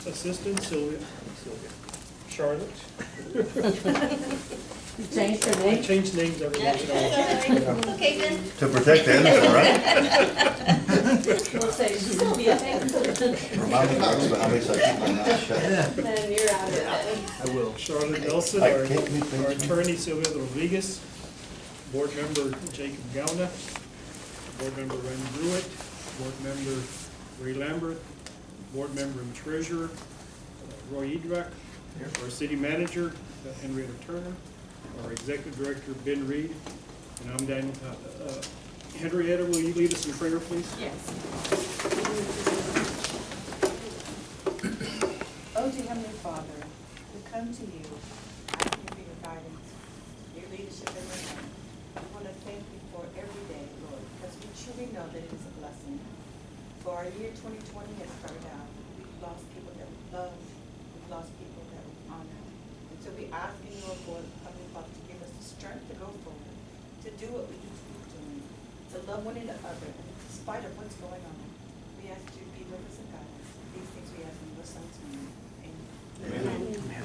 assistant, Sylvia. Charlotte. You changed her I name? change names every once in a while. Okay then. To protect the innocent, right? We'll say Sylvia, thanks. Remind me, Congressman, how many times I keep my mouth shut? Then you're out of it. I will. Charlotte Nelson, I our can't meet our things. attorney Sylvia Rodriguez, board member Jacob Gauna, board member Randy Brewitt, board member Ray Lambert, board member and treasurer Roy Edrak, our city manager Henrietta Turner, our executive director Ben Reed, and I'm Daniel Tata. Henrietta, will you lead us in prayer, please? Yes. Oh, dear Heavenly Father, we come to you, asking for your guidance, your leadership in your hand. We want to thank you for every day, Lord, because we truly know that it is a blessing. For our year 2020 has started out, we've lost people that we love, we've lost people that we honor. And so we ask in your Lord, Heavenly Father, to give us the strength to go forward, to do what we need to be doing, to love one another, in spite of what's going on. We ask you to be with us and guide us. These things we ask in your Son's name. Amen.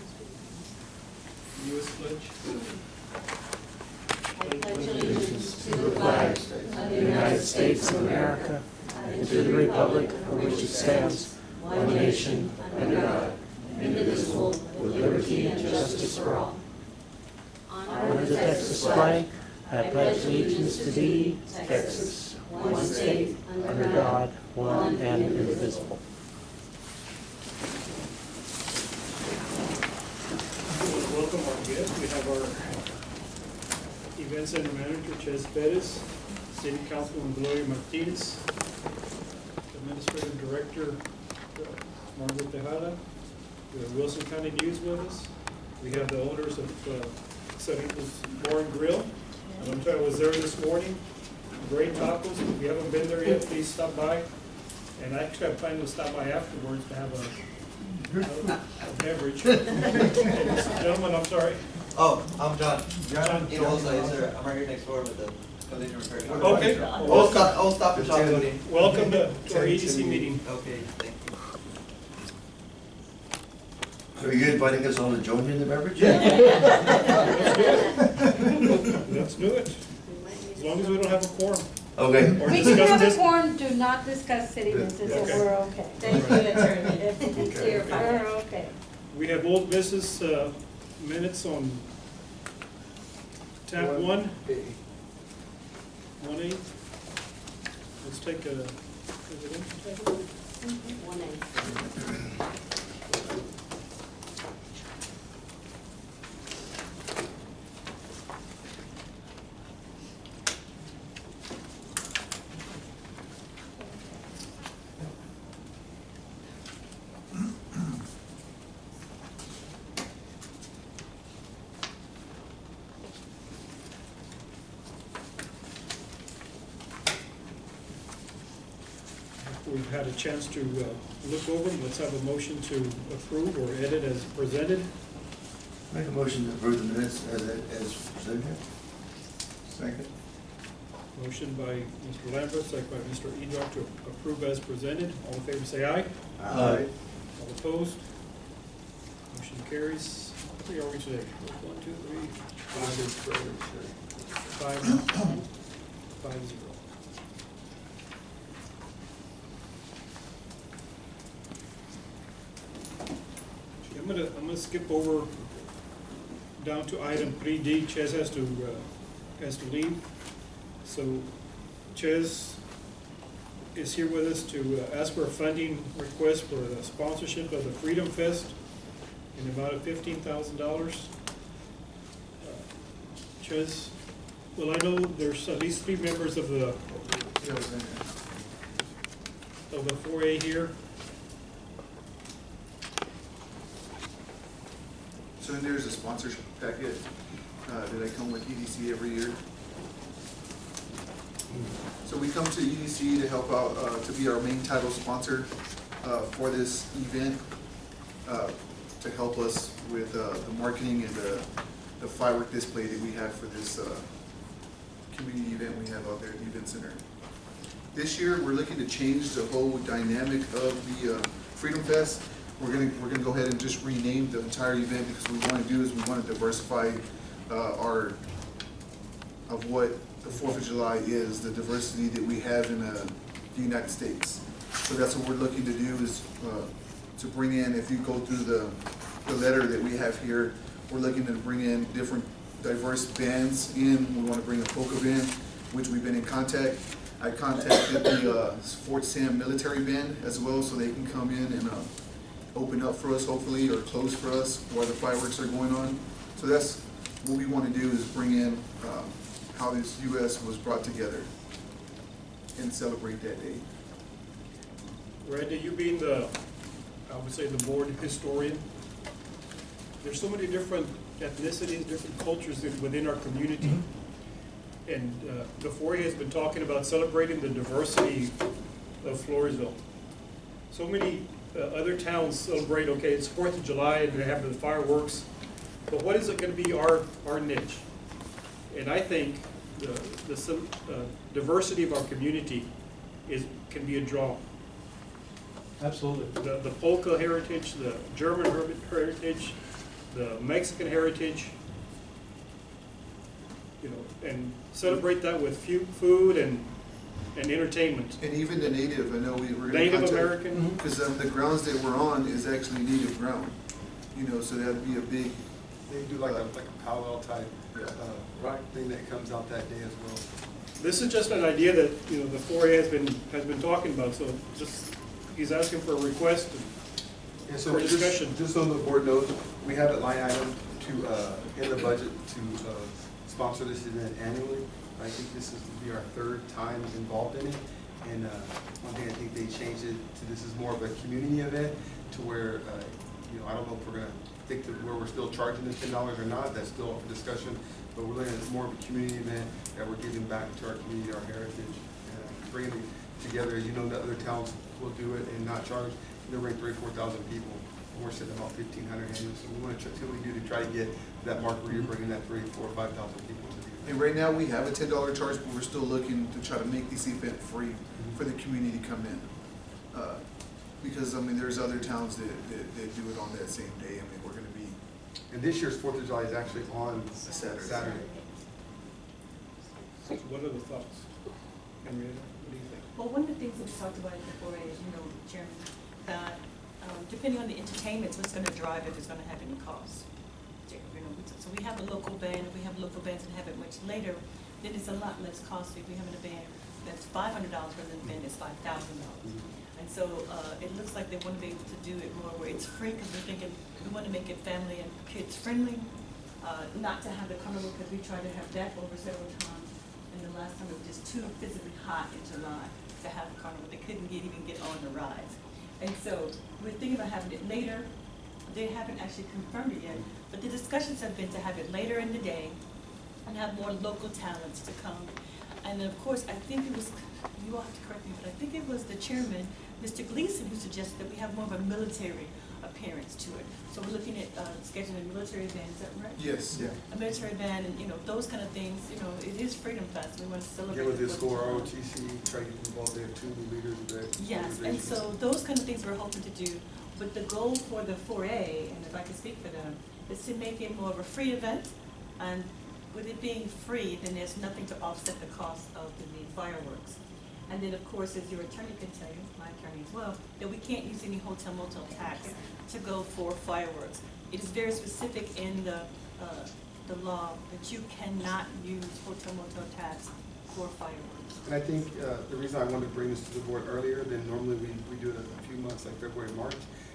U.S. pledge. I pledge allegiance to the flag of the United States of America and to the republic for which it stands, one nation, under God, indivisible, with liberty and justice for all. Honor the Texas flag. I pledge allegiance to thee, Texas, one state, under God, one and indivisible. Welcome our guests. We have our event center manager, Ches Perez, city councilwoman Gloria Martinez, administrative director, Margaret Tejada. We have Wilson County News with us. We have the owners of Cerritos Bar and Grill. And I was there this morning. Great tacos. If you haven't been there yet, please stop by. And actually, I plan to stop by afterwards to have a beverage. Gentlemen, I'm sorry. Oh, I'm John. John. Yes, sir. I'm right here next door with the collision repair. Okay. I'll stop and talk with you. Welcome to our EDC meeting. Okay, thank you. So are you inviting us all to join you in the beverage? Let's do it. As long as we don't have a quorum. Okay. Or We can discuss have a this. quorum, do not discuss city business, so Okay. we're okay. Thank you, Attorney. We're okay. We have old business minutes on tab 1. 1A. Let's take a presidential tab. 1A. We've had a chance to look over them. Let's have a motion to approve or edit as presented. Make a motion to approve the minutes as presented. Second. Motion by Mr. Lambert, second by Mr. Edrock to approve as presented. All in favor say aye. Aye. All opposed? Motion carries. How many are we today? 1, 2, 3, 5, 5, 0. I'm gonna skip over down to item 3D. Ches has to leave. So Ches is here with us to ask for a funding request for the sponsorship of the Freedom Fest in the amount of $15,000. Ches, well, I know there's at least 3 members of the 4A here. So there's a sponsorship packet that I come with EDC every year. So we come to EDC to help out, to be our main title sponsor for this event, to help us with the marketing and the firework display that we have for this community event we have out there at the event center. This year we're looking to change the whole dynamic of the Freedom Fest. we're gonna go ahead and just rename the entire event, because what we wanna do is we wanna diversify of what the 4th of July is, the diversity that we have in the United States. So that's what we're looking to do, is to bring in, if you go through the letter that we have here, we're looking to bring in different diverse bands in. We want to bring a polka band, which we've been in contact. I contacted the Fort Sam military band as well, so they can come in and open up for us, hopefully, or close for us while the fireworks are going on. So that's what we want to do, is bring in how this U.S. was brought together and celebrate that day. Randy, you being the, I would say, the board historian, there's so many different ethnicities, different cultures within our community. And the 4A has been talking about celebrating the diversity of Floresville. So many other towns celebrate, okay, it's 4th of July and they have the fireworks, but what is it going to be our niche? And I think the diversity of our community can be a draw. Absolutely. The polka heritage, the German heritage, the Mexican heritage, you know, and celebrate that with food and entertainment. And even the native, I know we're going to Native American. because the grounds that we're on is actually native ground, you know, so that'd be a big. They do like a powwow type Yeah. thing that comes out that day as well. This is just an idea that, you know, the 4A has been talking about, so just, he's asking for a request Yeah, for discussion. Just so the board knows, we have a line item in the budget to sponsor this event annually. I think this is to be our 3rd time involved in it. And one thing I think they changed it to, this is more of a community event, to where, you know, I don't know if we're gonna think that where we're still charging the $10 or not, that's still up for discussion. But we're looking at it as more of a community event that we're giving back to our community, our heritage, bringing it together. You know, that other towns will do it and not charge. They'll bring 3,000 to 4,000 people. We're sitting about 1,500 annually, so we want to see what we do to try to get that mark where you're bringing that 3,000, 4,000, 5,000 people to the event. And right now, we have a $10 charge, but we're still looking to try to make this event free for the community to come in. Because, I mean, there's other towns that do it on that same day. I mean, we're going to be. And this year's 4th of July is actually on Saturday. So what are the thoughts? Henrietta, what do you think? Well, one of the things that we talked about before is, you know, Chairman, that depending on the entertainment, what's going to drive if it's going to have any cost. You know, so we have a local band, if we have local bands that have it much later, then it's a lot less costly. If we have a band that's $500 rather than a band that's $5,000. And so it looks like they want to be able to do it more where it's free, because we're thinking we want to make it family and kids friendly, not to have the carnival, because we tried to have that over several times. And the last time it was just too physically hot in July to have the carnival. They couldn't even get on the rides. And so we're thinking about having it later. They haven't actually confirmed it yet, but the discussions have been to have it later in the day and have more local talents to come. And then, of course, I think it was, you all have to correct me, but I think it was the chairman, Mr. Gleason, who suggested that we have more of a military appearance to it. So we're looking at scheduling a military band, is that right? Yes, yeah. A military band, and, you know, those kind of things, you know, it is Freedom Fest. We want to celebrate. Get with the this 4th of school, July. ROTC, try to get involved there too, the leaders of that. Yes, and so those kind of things we're hoping to do. But the goal for the 4A, and if I can speak for them, is to make it more of a free event. And with it being free, then there's nothing to offset the cost of the fireworks. And then, of course, as your attorney can tell you, my attorney as well, that we can't use any hotel motel tax to go for fireworks. It is very specific in the law that you cannot use hotel motel tax for fireworks. And I think the reason I wanted to bring this to the board earlier than normally we do it a few months, like February, March,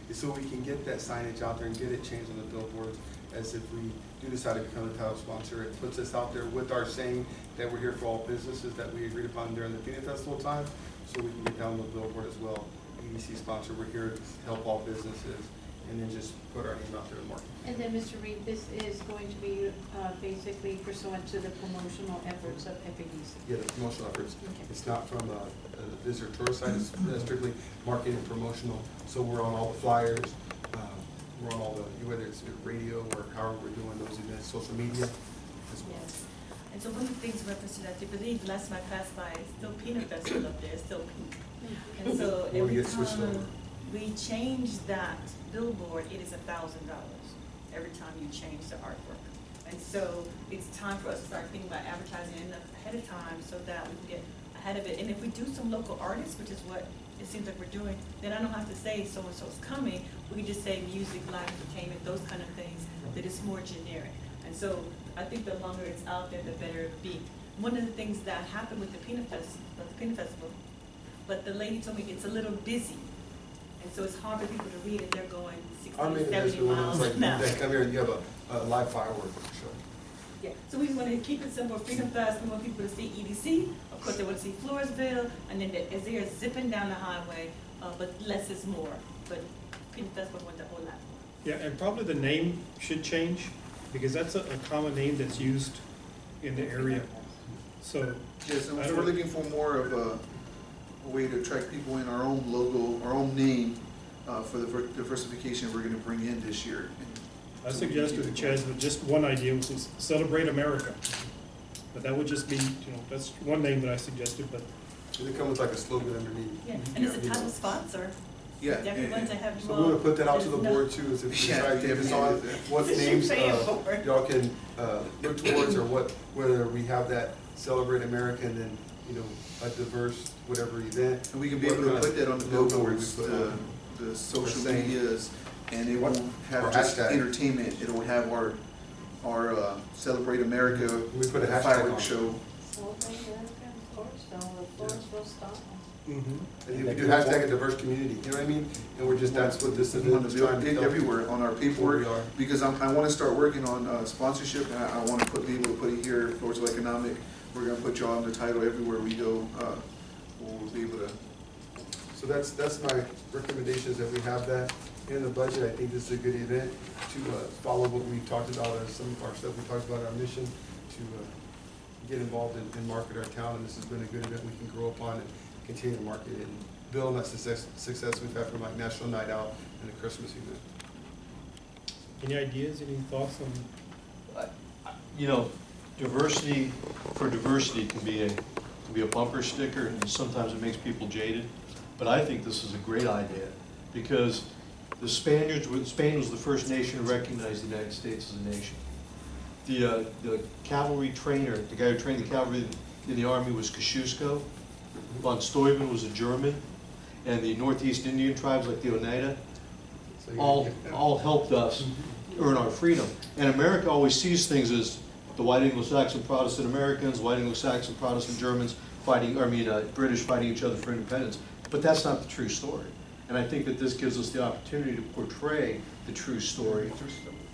is so we can get that signage out there and get it changed on the billboards. As if we do decide to become a title sponsor, it puts us out there with our saying that we're here for all businesses that we agreed upon during the Peanut Festival time, so we can get down on the billboard as well. EDC sponsor, we're here to help all businesses, and then just put our name out there in the market. And then, Mr. Reed, this is going to be basically pursuant to the promotional efforts of FEDC. Yeah, the promotional efforts. Okay. It's not from a visitor tourist side, it's strictly marketing and promotional. So we're on all the flyers, we're on all the, whether it's radio or however we're doing those events, social media as well. Yes. And so one of the things reference to that, I believe last time I passed by, it's still Peanut Festival up there, it's still pink. And so We'll every get switched over. time we change that billboard, it is $1,000 every time you change the artwork. And so it's time for us to start thinking about advertising ahead of time so that we can get ahead of it. And if we do some local artists, which is what it seems like we're doing, then I don't have to say so-and-so's coming. We can just say music, live entertainment, those kind of things, that it's more generic. And so I think the longer it's out there, the better it'll be. One of the things that happened with the Peanut Festival, but the lady told me it's a little busy. And so it's hard for people to read it, they're going 60, 70 miles an hour. They come here and you have a live fireworks show. Yeah, so we just want to keep it simple. Freedom Fest, we want people to see EDC. Of course, they want to see Floresville, and then as they are zipping down the highway, but less is more. But Freedom Festival went a whole lot more. Yeah, and probably the name should change, because that's a common name that's used in the area. So, Yes, and I don't we're know. looking for more of a way to attract people in our own logo, our own name, for the diversification we're gonna bring in this year. I suggested to Chaz, but just one idea was Celebrate America. But that would just be, that's one name that I suggested, but They come with like a slogan underneath. Yeah, and it's a title sponsor. Yeah. Definitely ones that have you So all. we're gonna put that out to the there's no- board too, is if you Yeah, decide to give us on definitely. what Since you're names paying for it. y'all can look towards, or whether we have that Celebrate America and then, a diverse whatever event. And we can be able to put that on the Logo we billboards, put on. the social saying. medias, and it won't Or have just hashtag. entertainment, it'll have our Celebrate America We put a hashtag fireworks on. show. Celebrate America in Floresville, the Floresville style. And we do hashtag a diverse community, you know what I mean? And we're just, that's what this On is the trying to bill, tell. everywhere, on our paperwork, Where we are. because I wanna start working on sponsorship, and I wanna be able to put it here, Floresville Economic, we're gonna put y'all on the title everywhere we go, we'll be able to. So that's my recommendations, that we have that in the budget. I think this is a good event to follow what we talked about, some of our stuff we talked about, our mission to get involved and market our town, and this has been a good event we can grow upon and continue to market it and build on that success we've had from like National Night Out and the Christmas event. any ideas, any thoughts on? Diversity for diversity can be a bumper sticker, and sometimes it makes people jaded. But I think this is a great idea, because Spain was the first nation to recognize the United States as a nation. The cavalry trainer, the guy who trained the cavalry in the army, was Kosciuszko. Von Steuben was a German, and the Northeast Indian tribes like the Oneida So you- all helped us earn our freedom. And America always sees things as the white Anglo-Saxon Protestant Americans, white Anglo-Saxon Protestant Germans British fighting each other for independence. But that's not the true story. And I think that this gives us the opportunity to portray the true story,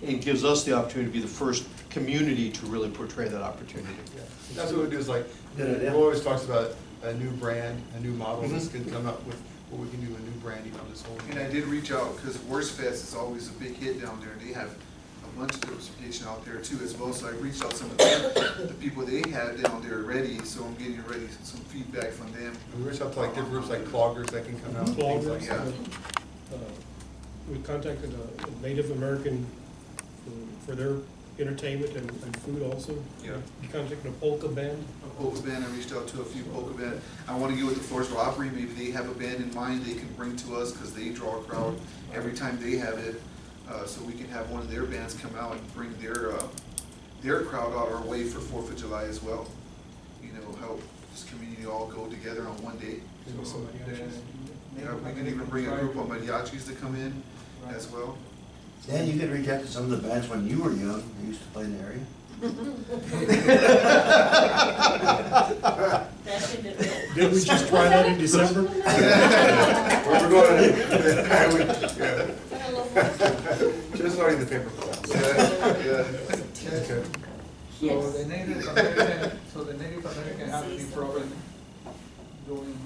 and gives us the opportunity to be the first community to really portray that opportunity. Yeah. That's what we do, is like, Good idea. we always talks about a new brand, a new model. This can come up with what we can do, a new branding on this whole. And I did reach out, because Worst Fest is always a big hit down there, they have a bunch of diversification out there too as well, so I reached out to some of the people they have down there already, so I'm getting ready some feedback from them. And we reach out to like different groups like cloggers that can come out, things like Cloggers, that. we contacted a Native American for their entertainment and food also. Yeah. We contacted a polka band. A polka band, I reached out to a few polka band. I want to get with the Floresville Opry, maybe they have a band in mind they can bring to us, because they draw a crowd every time they have it. So we can have one of their bands come out and bring their crowd out our way for 4th of July as well. Help this community all go together on one day. Maybe some mariachis. Yeah, we can even bring a group of mariachis to come in as well. Dan, you could reach out to some of the bands when you were young, they used to play in the area. That's in the. Did we just try that in December? We're going to. Just starting the paper. Okay. So the Native American have any problem doing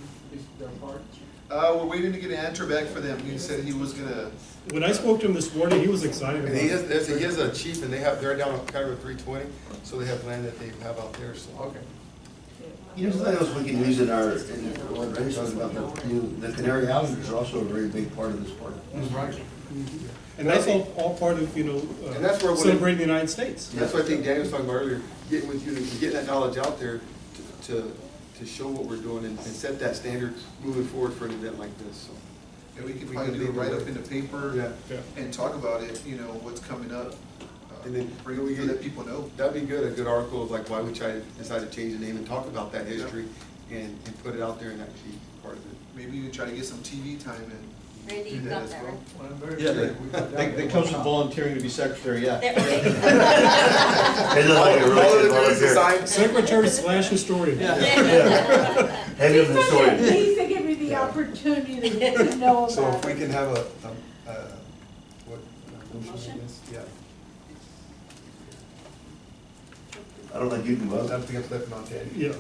their part? We're waiting to get an answer back for them. He said he was gonna, When I spoke to him this morning, he was excited And about he it. has a chief, and they're down on County Road 320, so they have land that they have out there, so. Okay. Something else we can use in what Ray's talking about, the Canary Islanders are also a very big part of this park. Right. And that's all part of, And that's where celebrating the United States. That's what I think Daniel was talking about earlier, getting with you, and getting that knowledge out there to show what we're doing and set that standard moving forward for an event like this, so. And we can We probably can do a leave it write-up with- in the paper Yeah. and talk about it, you know, what's coming up. And then Bring we it, get- let people know. That'd be good, a good article of like why we decided to change the name and talk about that history and put it out there and actually part of it. Maybe even try to get some TV time and Randy, do you that got as that, well. right? Well, I'm very Yeah, clear. We got that. that comes with volunteering to be secretary, yeah. There- It looks like a All really of good it is volunteer. assigned. Secretary/historian. Heavy on the story. Please give me the opportunity to know So about if we it. can have what, motion, I Motion? guess? Yeah. I don't think you can I vote. don't think it's left on ten. Yeah.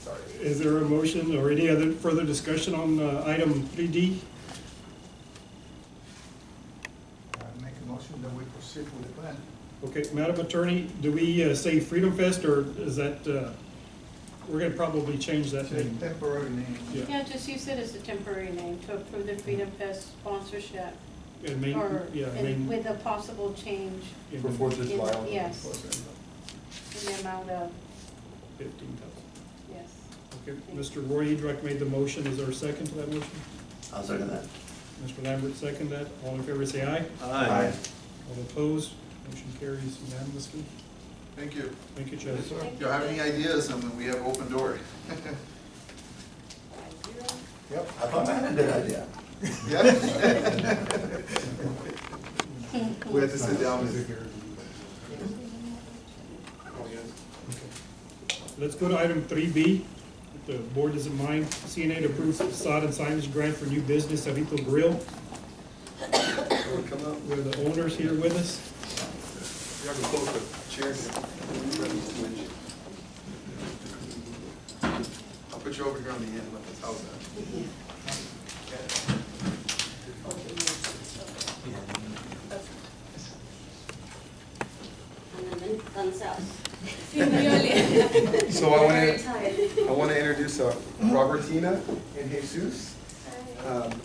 Sorry. Is there a motion or any other further discussion on item 3D? I make a motion that we proceed with the plan. Okay, Madam Attorney, do we say Freedom Fest, or is that, we're gonna probably change that It's a name? temporary name. Yeah. Yeah, just use it as a temporary name to approve the Freedom Fest sponsorship, And main, or, yeah, and main. with a possible change in For the Fourth of in, July. yes, in the amount of, 15,000. yes. Okay, Mr. Roy Eadrock made the motion, is there a second to that motion? I'll second that. Mr. Lambert second that, all in favor say aye. Aye. All opposed, motion carries unanimously. Thank you. Thank you, Chad. If you have any ideas, I mean, we have open door. Yep. I thought I had a good idea. Yeah. We have to sit down and. Let's go to item 3B. If the board doesn't mind, CNA to approve facade and signage grant for new business, Avito Grill. Come up. We're the owners here with us. You have to close the chair. I'll put you over here on the end, let us, how's that? So I want to introduce Robertina and Jesus.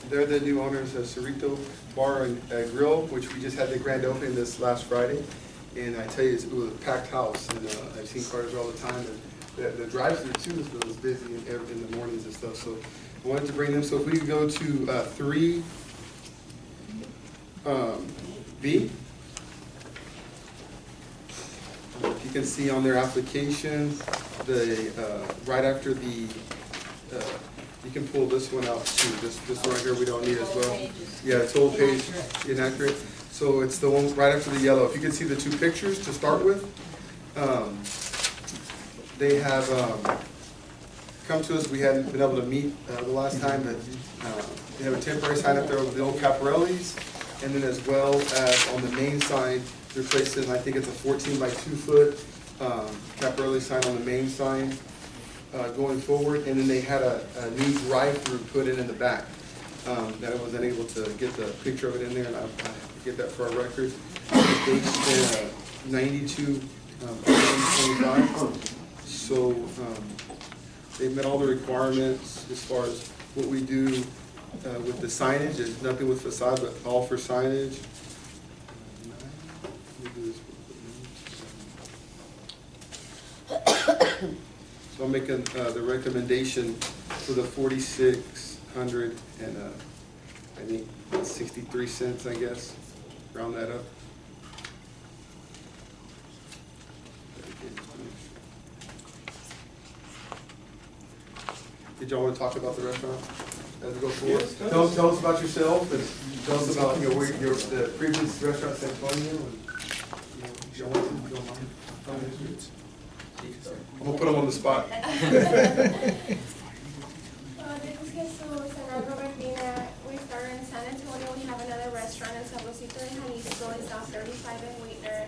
They're the new owners of Cerrito Bar and Grill, which we just had the grand opening this last Friday. And I tell you, it was a packed house, and I've seen cars all the time. And the drive-through too was busy in the mornings and stuff. So I wanted to bring them. So if we could go to 3B. You can see on their application, right after the, you can pull this one out too, this one right here we don't need as well. Yeah, it's whole page inaccurate. So it's the one right after the yellow. If you can see the two pictures to start with. They have come to us, we hadn't been able to meet the last time, but they have a temporary sign up there with the old Caparellis. And then as well as on the main sign, they're placing, I think it's a 14 by 2 foot Caparelli sign on the main sign going forward. And then they had a new drive-through put in the back that I wasn't able to get the picture of it in there, and I'll get that for our record. It's 92, 25. So they've met all the requirements as far as what we do with the signage. There's nothing with facade, but all for signage. So I'm making the recommendation for the 4,600 and I think 63 cents, I guess, round that up. Did y'all want to talk about the restaurant as we go forward? Yes, Tell us about yourself and tell us about the previous restaurant, San Antonio. And, y'all want to, if you don't mind. I'm gonna put them on the spot. This is Jesus and I'm Robertina. We started in San Antonio. We have another restaurant in Sabrosito de Jalisco. It's now 35 in Wheatner.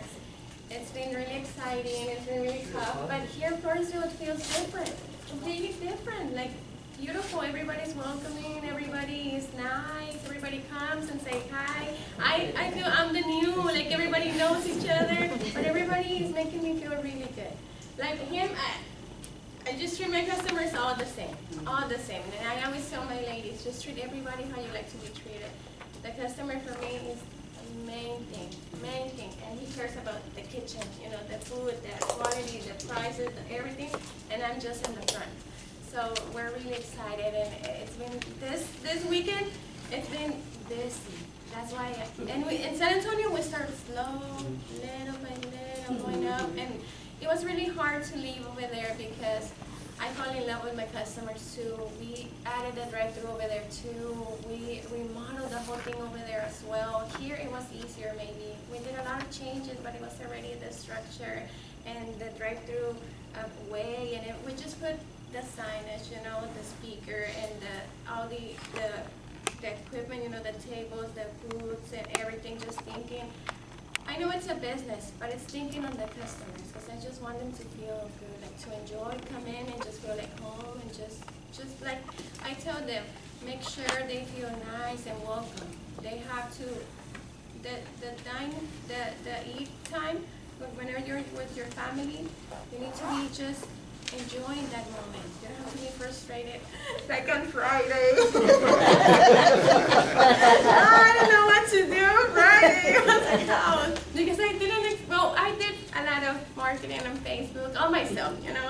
It's been really exciting. It's been really tough. But here in Floresville, it feels different. Completely different. Like, beautiful. Everybody's welcoming. Everybody is nice. Everybody comes and say hi. I feel I'm the new. Like, everybody knows each other. But everybody is making me feel really good. Like him, I just treat my customers all the same, all the same. And I always tell my ladies, just treat everybody how you like to be treated. The customer for me is the main thing, and he cares about the kitchen, you know, the food, the quality, the prices, everything, and I'm just in the front. So we're really excited, and it's been this weekend, it's been busy. That's why, and in San Antonio, we start slow, little by little, going up, and it was really hard to leave over there because I fall in love with my customers too. We added a drive-through over there too. We remodeled the whole thing over there as well. Here it was easier maybe. We did a lot of changes, but it was already the structure and the drive-through way, and we just put the signage, you know, the speaker and all the equipment, you know, the tables, the booths and everything, just thinking. I know it's a business, but it's thinking on the customers, because I just want them to feel good, like to enjoy, come in and just feel like home, and just like I tell them, make sure they feel nice and welcome. They have to, the eat time, whenever you're with your family, you need to be just enjoying that moment. You don't have to be frustrated, like on Friday. I don't know what to do Friday. I was like, oh, because I didn't, well, I did a lot of marketing on Facebook, on myself, you know,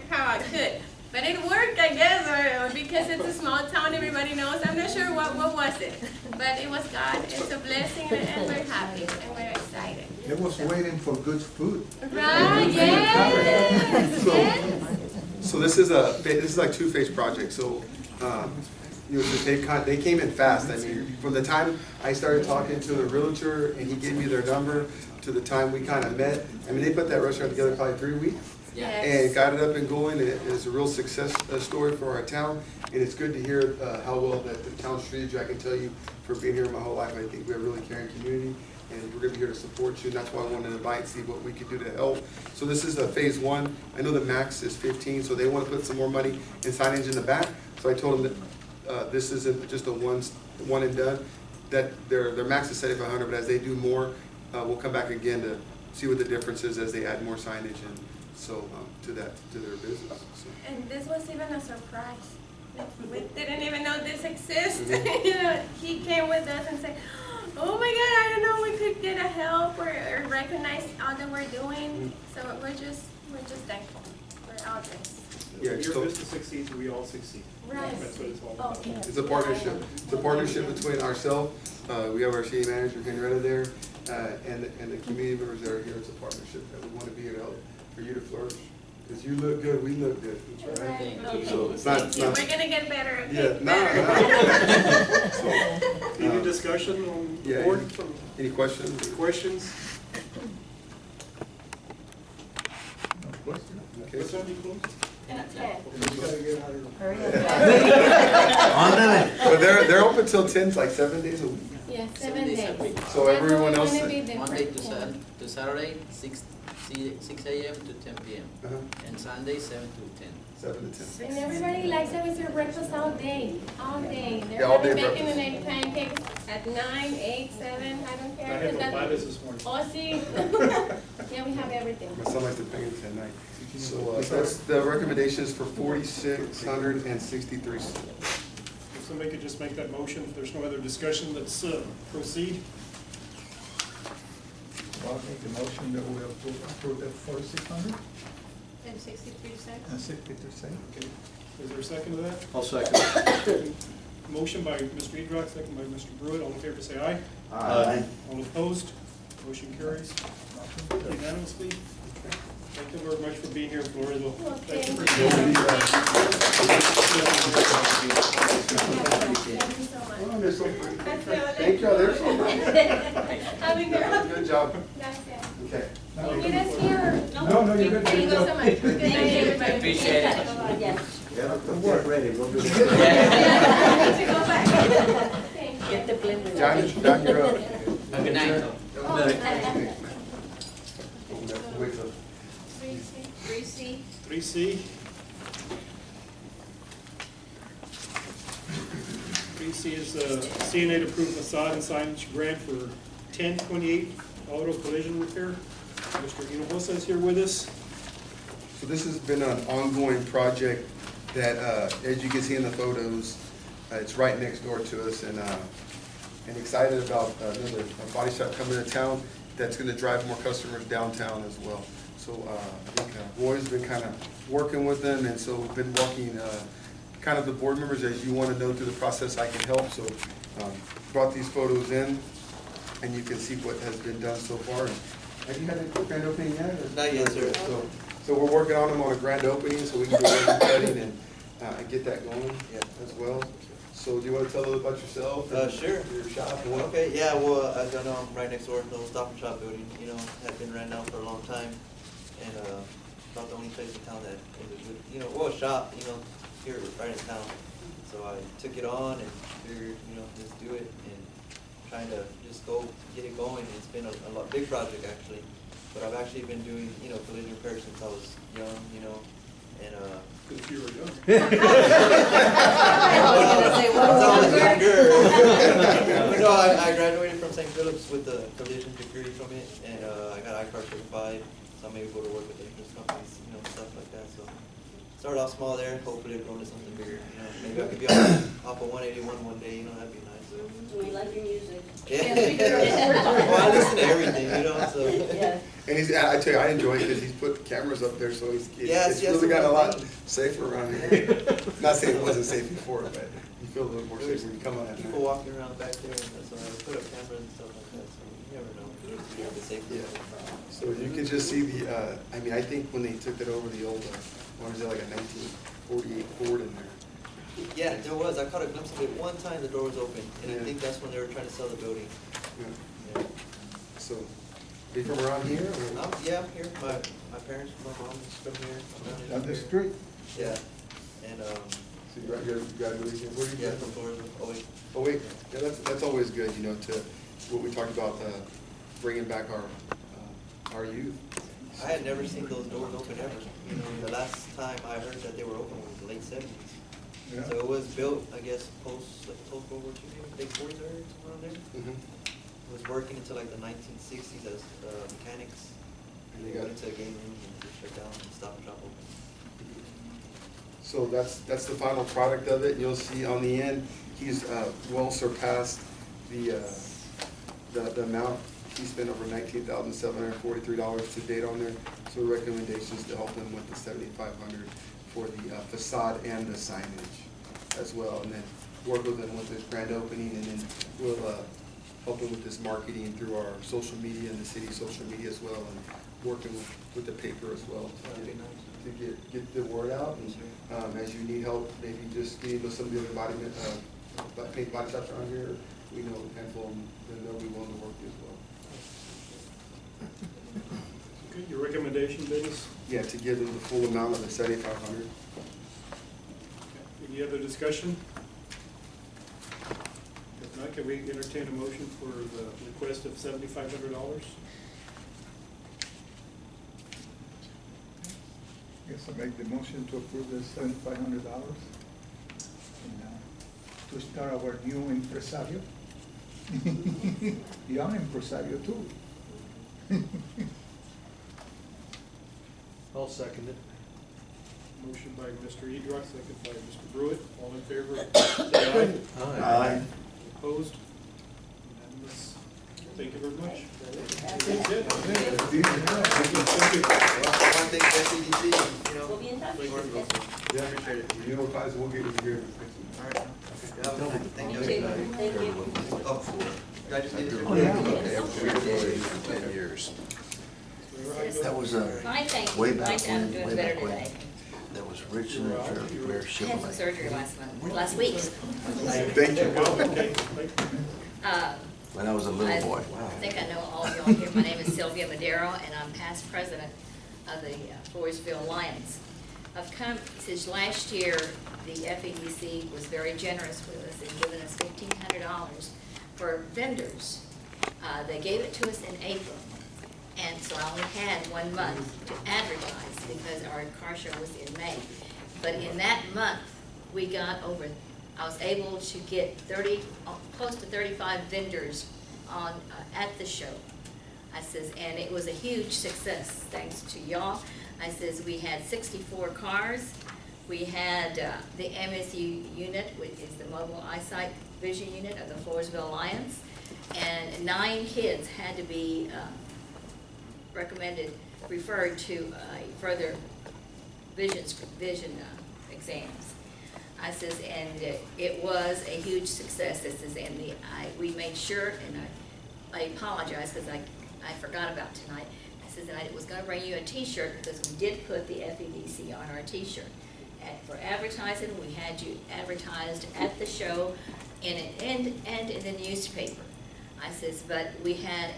how I could. But it worked, I guess, or because it's a small town, everybody knows. I'm not sure what was it. But it was God. It's a blessing, and we're happy, and we're excited. It was waiting for good food. Right, yes, yes. So this is like two-phase project. So you know, they came in fast. I mean, from the time I started talking to the realtor and he gave me their number to the time we kind of met, I mean, they put that restaurant together probably 3 weeks. Yes. And got it up and going. It is a real success story for our town, and it's good to hear how well that the town treated you. I can tell you, for being here my whole life, I think we have a really caring community, and we're going to be here to support you. And that's why I wanted to invite and see what we could do to help. So this is phase one. I know the max is 15, so they want to put some more money and signage in the back. So I told them that this isn't just a one and done. That their max is 7,500, but as they do more, we'll come back again to see what the difference is as they add more signage and. So to their business. So. And this was even a surprise. We didn't even know this exists. You know, he came with us and said, "Oh my God, I don't know, we could get a help or recognize all that we're doing." So we're just thankful for all this. Yeah, Your business succeeds, we all succeed. Right. That's what it's all about. Okay. It's a partnership. It's a partnership between ourselves. We have our city manager Henrietta there, and the community members that are here. It's a partnership that we want to be here to help. For you to flourish, because you look good, we look good. That's right. Okay. So it's not. We're gonna get better. Yeah. Better. So, Any discussion on the board? Any questions? Any questions? No question? Okay. What time do you close? And 10. We gotta get out of here. On the But they're open till 10, like 7 days a week. Yeah, 7 days. So everyone else. Monday to Saturday, 6 a.m. to 10 p.m. And Sunday, 7 to 10. 7 to 10. And everybody likes that we serve breakfast all day, all day. They're Yeah, all day having bacon breakfast. and egg pancakes at 9, 8, 7, I don't I care. had tamales this morning. Oh, see? Yeah, we have everything. My son likes to pancakes at night. So that's the recommendations for 4,663. If somebody could just make that motion, if there's no other discussion, let's proceed. I'll make the motion that we approve that 4,600 And 63 cents. and 63 cents. Okay. Is there a second to that? I'll second. Motion by Mr. Edrock, second by Mr. Brewer. All in favor, say aye. Aye. All opposed? Motion carries unanimously. Thank you very much for being here in Floresville. Thank you for Thank coming. you so much. Oh, they're so pretty. Thank Thank you. They're so nice. Having her. Good job. Gracias. Okay. You need us here? No, you're good. Thank you so much. Good night, everybody. Appreciate it. Yes. We're ready. We'll do it. Yeah, I need to go back. Thank you. Get the blender. John, you're up. Good night. Oh, Wait till. 3C. 3C. 3C is CNA to approve facade and signage grant for 1028 auto collision repair. Mr. Hinojosa is here with us. So this has been an ongoing project that, as you can see in the photos, it's right next door to us, and excited about another body shop coming to town that's going to drive more customers downtown as well. So I think Roy's been kind of working with them, and so we've been walking kind of the board members, as you want to know through the process, I can help. So brought these photos in, and you can see what has been done so far. Have you had a grand opening yet? Or? Not yet, sir. So we're working on them on a grand opening, so we can go ribbon cutting and get that going as well. So do you want to tell a little about yourself? Sure. Your shop? Okay, yeah, well, as y'all know, I'm right next door to the Stop and Shop building, you know, had been ran down for a long time, and about the only place in town that is a good, you know, well, shop, you know, here right in town. So I took it on and figured, you know, let's do it, and trying to just go get it going. It's been a lot, big project actually, but I've actually been doing, you know, collision repair since I was young, you know, and Because you were young. No, I graduated from St. Philip's with a collision degree from it, and I got ICAR certified, so I'm able to work with insurance companies, you know, stuff like that. So started off small there, hopefully it'll grow to something bigger. You know, maybe I could be off of 181 one day. You know, that'd be nice. We like your music. Yeah. Well, I listen to everything, you know. So. Yeah. And I tell you, I enjoy it because he's put cameras up there, so it's really got a lot safer around here. Not saying it wasn't safe before, but you feel a little more safe when you come out at night. People walking around back there, and so I put up cameras and stuff like that. So you never know. It's a little bit safer. Yeah. So you can just see the. I mean, I think when they took it over, the old what was it, like a 1948 Ford in there. Yeah, there was. I caught a glimpse of it one time. The door was open, and I think that's when they were trying to sell the building. Yeah. So, are you from around here? Or? Yeah, I'm here. My parents, my mom is from here. Down the street? Yeah, and So you graduated here? Where are you yeah, from? from Florida. Oh wait. Oh wait, yeah, that's always good, you know, to what we talked about, bringing back our youth. I had never seen those doors open ever. You know, the last time I heard that they were open was the late '70s. Yeah. So it was built, I guess, post World War II, maybe late 40s or somewhere around there. Mm-hmm. It was working until like the 1960s as mechanics. And They they got got into a game room and just shut down and Stop and Shop open. So that's the final product of it. You'll see on the end, he's well surpassed the amount he spent, over $19,743 to date on there. So recommendations to help him with the $7,500 for the facade and the signage as well, and then work with him with this grand opening, and then we'll help him with this marketing through our social media and the city social media as well, and working with the paper as well to get the word out. And as you need help, maybe just getting to some of the other paint body shops around here, we know a handful of them, then they'll be willing to work with you as well. Okay, your recommendation, Dennis? Yeah, to give them the full amount of the $7,500. Any other discussion? If not, can we entertain a motion for the request of $7,500? Yes, I make the motion to approve the $7,500 to start our new impresario. Young impresario too. I'll second it. Motion by Mr. Eadrock, second by Mr. Brewitt. All in favor, say aye. Aye. Opposed? Unanimous. Thank you very much. One thing, SEDC, you know. We'll be in touch. Yeah, appreciate it. You know, guys, we'll get with you here. All right. Thank you. Thank you. Oh, I just needed to. Oh, yeah. Okay, 10 years. That was Fine, thank way you. back Fine, I'm when, doing way better back when. today. That was rich and rare I had some Chevrolet. surgery last week. Thank you. Okay. When I was a little boy. I think I know all of y'all here. My name is Sylvia Madero, and I'm past president of the Floresville Lions. I've come, since last year, the FEDC was very generous with us and given us $1,500 for vendors. They gave it to us in April, and so I only had 1 month to advertise because our car show was in May. But in that month, we got over, I was able to get close to 35 vendors on at the show. I says, and it was a huge success, thanks to y'all. I says, we had 64 cars. We had the MSU unit, which is the mobile eyesight vision unit of the Floresville Lions. And 9 kids had to be recommended referred to further vision exams. I says, and it was a huge success. This is, and we made sure, and I apologize because I forgot about tonight. I says, and I was going to bring you a T-shirt because we did put the FEDC on our T-shirt. For advertising, we had you advertised at the show and in the newspaper. I says, but we had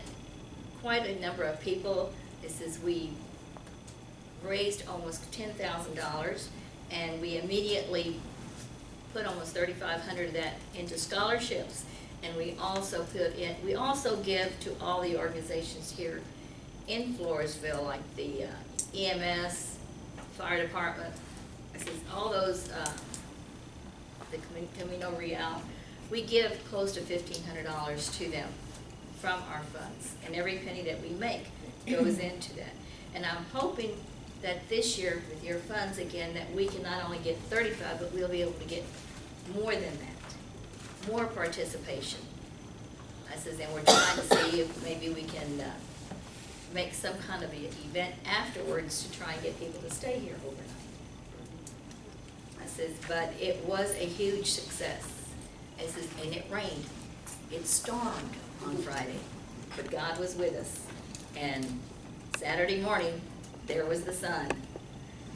quite a number of people. This is, we raised almost $10,000, and we immediately put almost $3,500 of that into scholarships. And we also give to all the organizations here in Floresville, like the EMS, fire department. I says, all those, the Camino Real, we give close to $1,500 to them from our funds, and every penny that we make goes into that. And I'm hoping that this year, with your funds again, that we can not only get 35, but we'll be able to get more than that, more participation. I says, and we're trying to see if maybe we can make some kind of an event afterwards to try and get people to stay here overnight. I says, but it was a huge success. I says, and it rained. It stormed on Friday, but God was with us. And Saturday morning, there was the sun.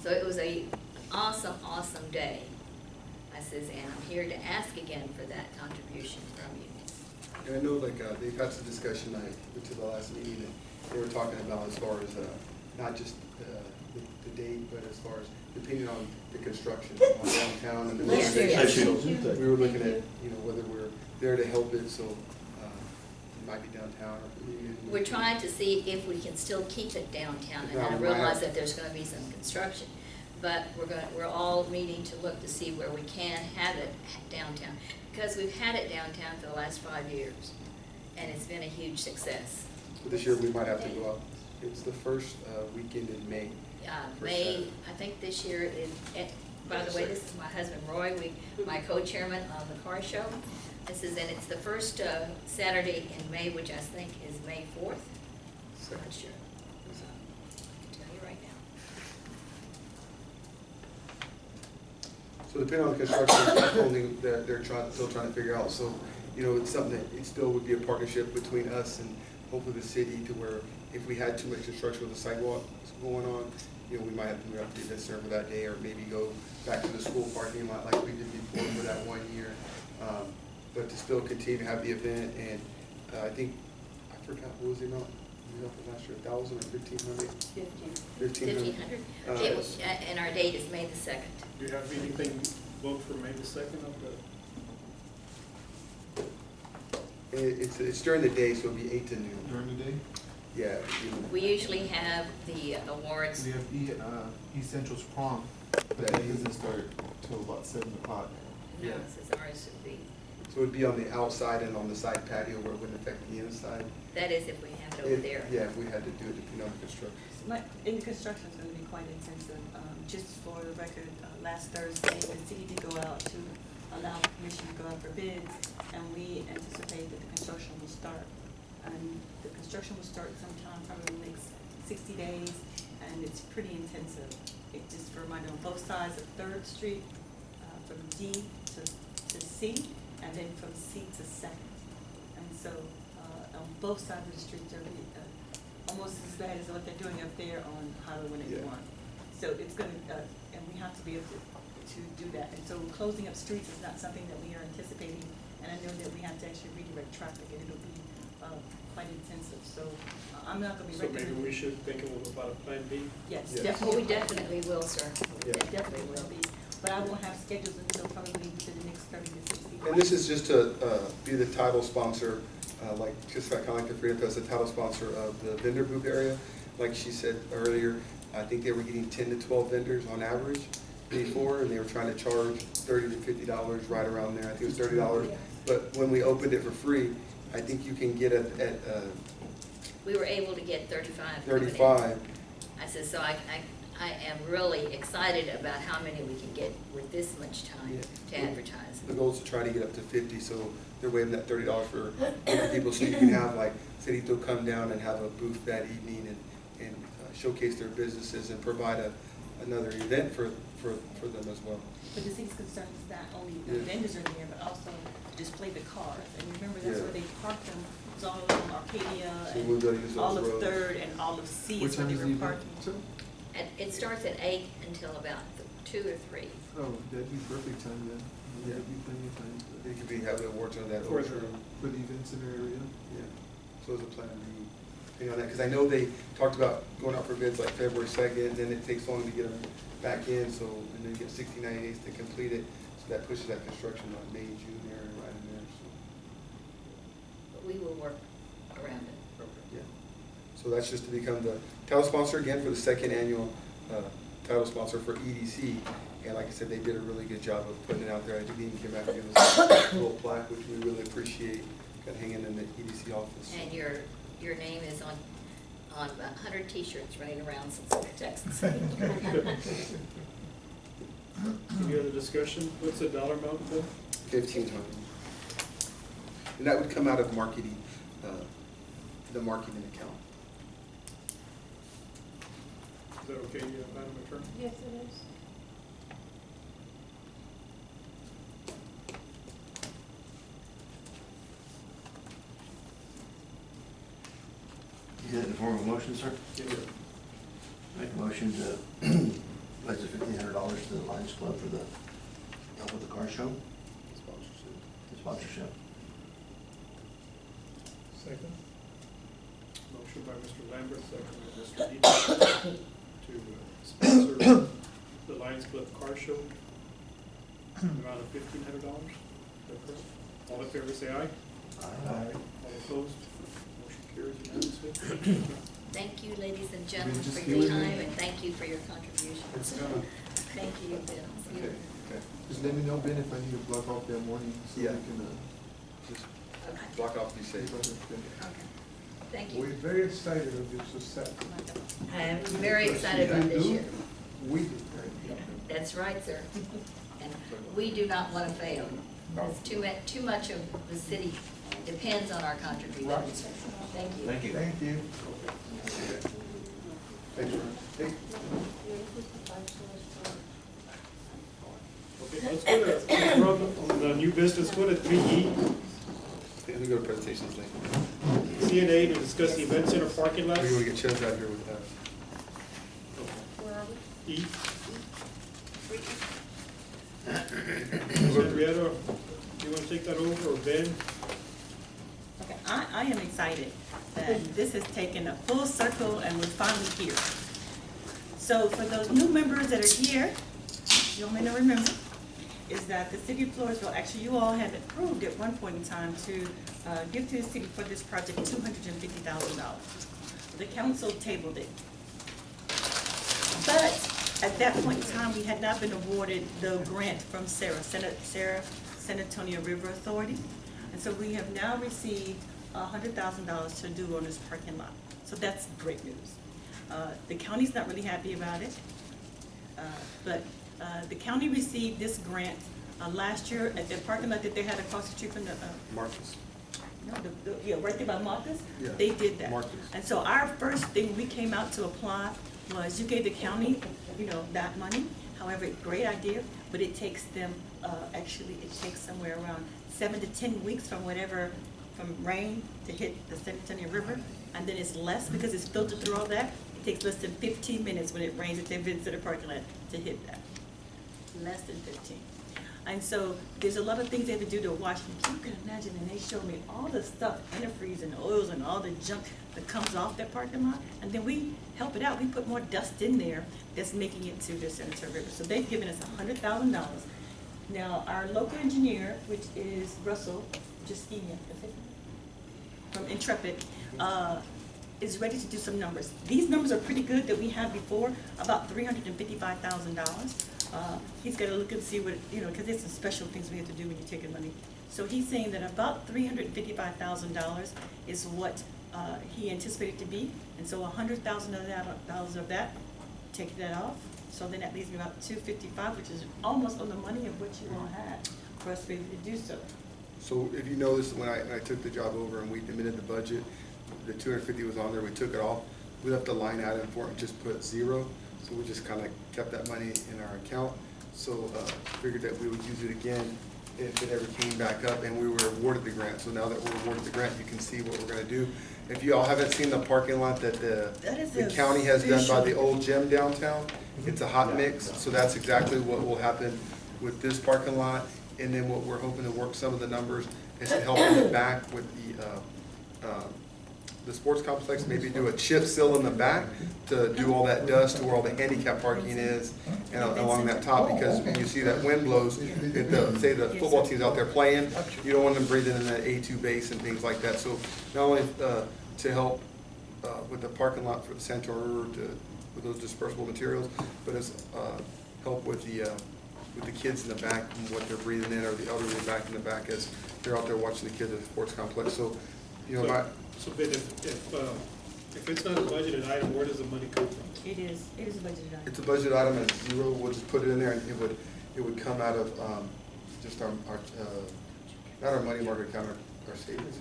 So it was a awesome, awesome day. I says, and I'm here to ask again for that contribution from you. And I know, like, they've had some discussion, I went to the last meeting, and they were talking about as far as, not just the date, but as far as depending on the construction on downtown and the Yes, yes. We were looking at, whether we're there to help it, so it might be downtown. We're trying to see if we can still keep it downtown, and I realize that there's gonna be some construction. But we're all meeting to look to see where we can have it downtown, because we've had it downtown for the last 5 years, and it's been a huge success. But this year we might have to go out. It's the first weekend in May. May, I think this year is, by the way, this is my husband Roy, my co-chairman on the car show. This is, and it's the first Saturday in May, which I think is May 4th. I'm not sure. I can tell you right now. So depending on the construction, that's only they're still trying to figure out. So, it's something that it still would be a partnership between us and hopefully the city, to where if we had too much construction with the sidewalk going on, we might have to move up to the server that day, or maybe go back to the school parking lot like we did before for that 1 year. But to still continue to have the event, and I forgot, what was the amount? Last year, 1,000 or 1,500? 1,500. It was, and our date is May the 2nd. Do you have anything booked for May the 2nd of the? It's during the day, so it'll be 8 to noon. During the day? Yeah. We usually have the awards. We have East Central's prom, but that doesn't start till about 7 o'clock. No, Yeah. it says ours should be. So it'd be on the outside and on the side patio where it wouldn't affect the inside? That is if we have it over there. Yeah, if we had to do it, depending on the construction. In the construction is going to be quite intensive. Just for the record, last Thursday, the city did go out to allow permission to go out for bids, and we anticipate that the construction will start. And the construction will start sometime probably in the next 60 days, and it's pretty intensive. It just for a reminder, on both sides of 3rd Street, from D to C, and then from C to 2nd. And so on both sides of the street, they're almost as bad as what they're doing up there on Highway 181. Yeah. So it's going to, and we have to be able to do that. And so closing up streets is not something that we are anticipating. And I know that we have to actually redirect traffic, and it'll be quite intensive. So I'm not going to be. So maybe we should think about a plan B? Yes, Yes. Well, we definitely. definitely will, sir. Yeah. It definitely will be. But I won't have schedules until probably within the next 30 to 60 days. And this is just to be the title sponsor, kind of like the Freedom Fest, the title sponsor of the vendor booth area. Like she said earlier, I think they were getting 10 to 12 vendors on average before, and they were trying to charge $30 to $50 right around there. I think it was $30. But when we opened it for free, I think you can get it at We were able to get 35. 35. I said, so I am really excited about how many we can get with this much time to advertise. The goal is to try to get up to 50, so they're waiving that $30 for other people, so you can have like City to come down and have a booth that evening and showcase their businesses and provide another event for them as well. But the city's concern is not only Yeah. the vendors are there, but also to display the cars. And remember, that's Yeah. where they park them, it's all along Arcadia So we'll be able to use and those all of roads. Third and all of C What is where time they is the were event? parking. So? And it starts at 8 until about 2 or 3. Oh, that'd be perfect time then. Yeah. There'd be plenty of time They could be having awards on that. For over. the- for the events in our area. Yeah, so it's a plan to hang on that, because I know they talked about going out for bids like February 2nd, then it takes long to get them back in, so, and then you get 60, 90 days to complete it, so that pushes that construction on May, June there, right in there, so. But we will work around it. Yeah, so that's just to become the title sponsor again for the second annual title sponsor for EDC. And like I said, they did a really good job of putting it out there. I think they even came back and gave us a little plaque, which we really appreciate, got hanging in the EDC office. And your name is on about 100 T-shirts running around Cincinnati, Texas. Any other discussion? What's the dollar amount, Bill? 1,500. And that would come out of marketing, the marketing account. Is that okay, Madam Attorney? Yes, it is. Is that in the form of a motion, sir? Yeah. Make a motion to pledge the $1,500 to the Lions Club for the help with the car show, Sponsorship. the sponsorship. Second. Motion by Mr. Lambert, second by Mr. Eden, to sponsor the Lions Club Car Show, amount of $1,500. Is that correct? All in favor, say aye. Aye. All opposed? Motion carries unanimously. Thank you, ladies and gentlemen, just for do your it. time, and thank you for your contributions. It's coming. Thank you, Bill. Okay, okay. Just let me know, Ben, if I need to block off that morning so we Yeah. can, Just Okay. block off, be safe. Okay. Thank We're you. very excited of your success. I'm very excited about this year. We do. That's right, sir. And we do not want to fail. Because too much of the city depends on our contributions. Thank you. Thank you. Thank you. Thanks, Ron. Hey. Okay, let's go to, on the new business, go to 3E, Let me go to presentations later. CNA to discuss the event center parking lot. We want to get Chez out here with that. Where are we? E. Henrietta, you want to take that over, or Ben? Okay, I am excited that this has taken a full circle and we're finally here. So for those new members that are here, you may not remember, is that the city of Floresville, actually you all had approved at one point in time to give to the city for this project $250,000. The council tabled it. But at that point in time, we had not been awarded the grant from San Antonio River Authority. And so we have now received $100,000 to do on this parking lot. So that's great news. The county's not really happy about it. But the county received this grant last year at the parking lot that they had across the street from the, Marcus. no, yeah, right there by Marcus. Yeah, They did that. Marcus. And so our first thing we came out to apply was you gave the county, that money. However, great idea, but it takes them, actually, it takes somewhere around 7 to 10 weeks from rain to hit the San Antonio River. And then it's less because it's filtered through all that. It takes less than 15 minutes when it rains at the visitor parking lot to hit that. Less than 15. And so there's a lot of things they have to do to wash. And you can imagine, and they showed me all the stuff, antifreeze and oils and all the junk that comes off that parking lot. And then we help it out. We put more dust in there that's making it to the San Antonio River. So they've given us $100,000. Now, our local engineer, which is Russell Justinian, from Intrepid, is ready to do some numbers. These numbers are pretty good that we had before, about $355,000. He's got to look and see what, because there's some special things we have to do when you're taking money. So he's saying that about $355,000 is what he anticipated to be. And so $100,000 of that, take that off. So then that leaves me about $255,000, which is almost on the money of what you all had for us to be able to do so. So if you notice, when I took the job over and we amended the budget, the 250 was on there, we took it off. we left a line item for it and just put 0. So we just kind of kept that money in our account. So figured that we would use it again if it ever came back up and we were awarded the grant. So now that we're awarded the grant, you can see what we're gonna do. If you all haven't seen the parking lot that the county has done by the old gym downtown, it's a hot mix. So that's exactly what will happen with this parking lot. And then what we're hoping to work some of the numbers is to help in the back with the sports complex, maybe do a chip seal in the back to do all that dust to where all the handicap parking is and along that top, because when you see that wind blows, say the football team's out there playing, you don't want them breathing in that A2 base and things like that. So not only to help with the parking lot for the Santor River with those dispersible materials, but as help with the kids in the back and what they're breathing in, or the elderly back in the back as they're out there watching the kids at the sports complex. So, you know, but if it's not a budgeted item, where does the money come from? It is a budgeted item. it's a budget item at 0. We'll just put it in there, and it would come out of just our not our money market account, our savings.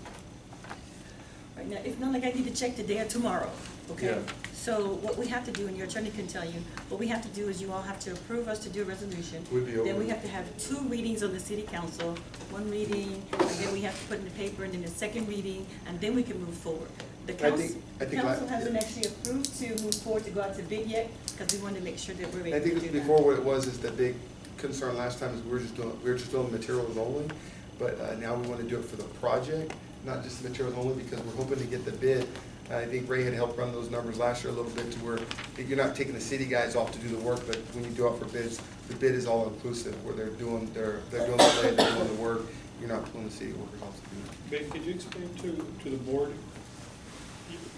Right now, it's not like I need to check today or tomorrow, okay? Yeah. So what we have to do, and your attorney can tell you, what we have to do is you all have to approve us to do a resolution. We'd be over. Then we have to have 2 readings on the city council, 1 reading, and then we have to put in the paper, and then the 2nd reading, and then we can move forward. The council hasn't actually approved to move forward to go out to bid yet, because we wanted to make sure that we're ready I to do think that. before what it was is the big concern last time is we were just doing materials only, but now we want to do it for the project, not just the materials only, because we're hoping to get the bid. I think Ray had helped run those numbers last year a little bit to where you're not taking the city guys off to do the work, but when you do out for bids, the bid is all inclusive, where they're doing the land, they're doing the work. You're not pulling the city workers off to do it. Ben, could you explain to the board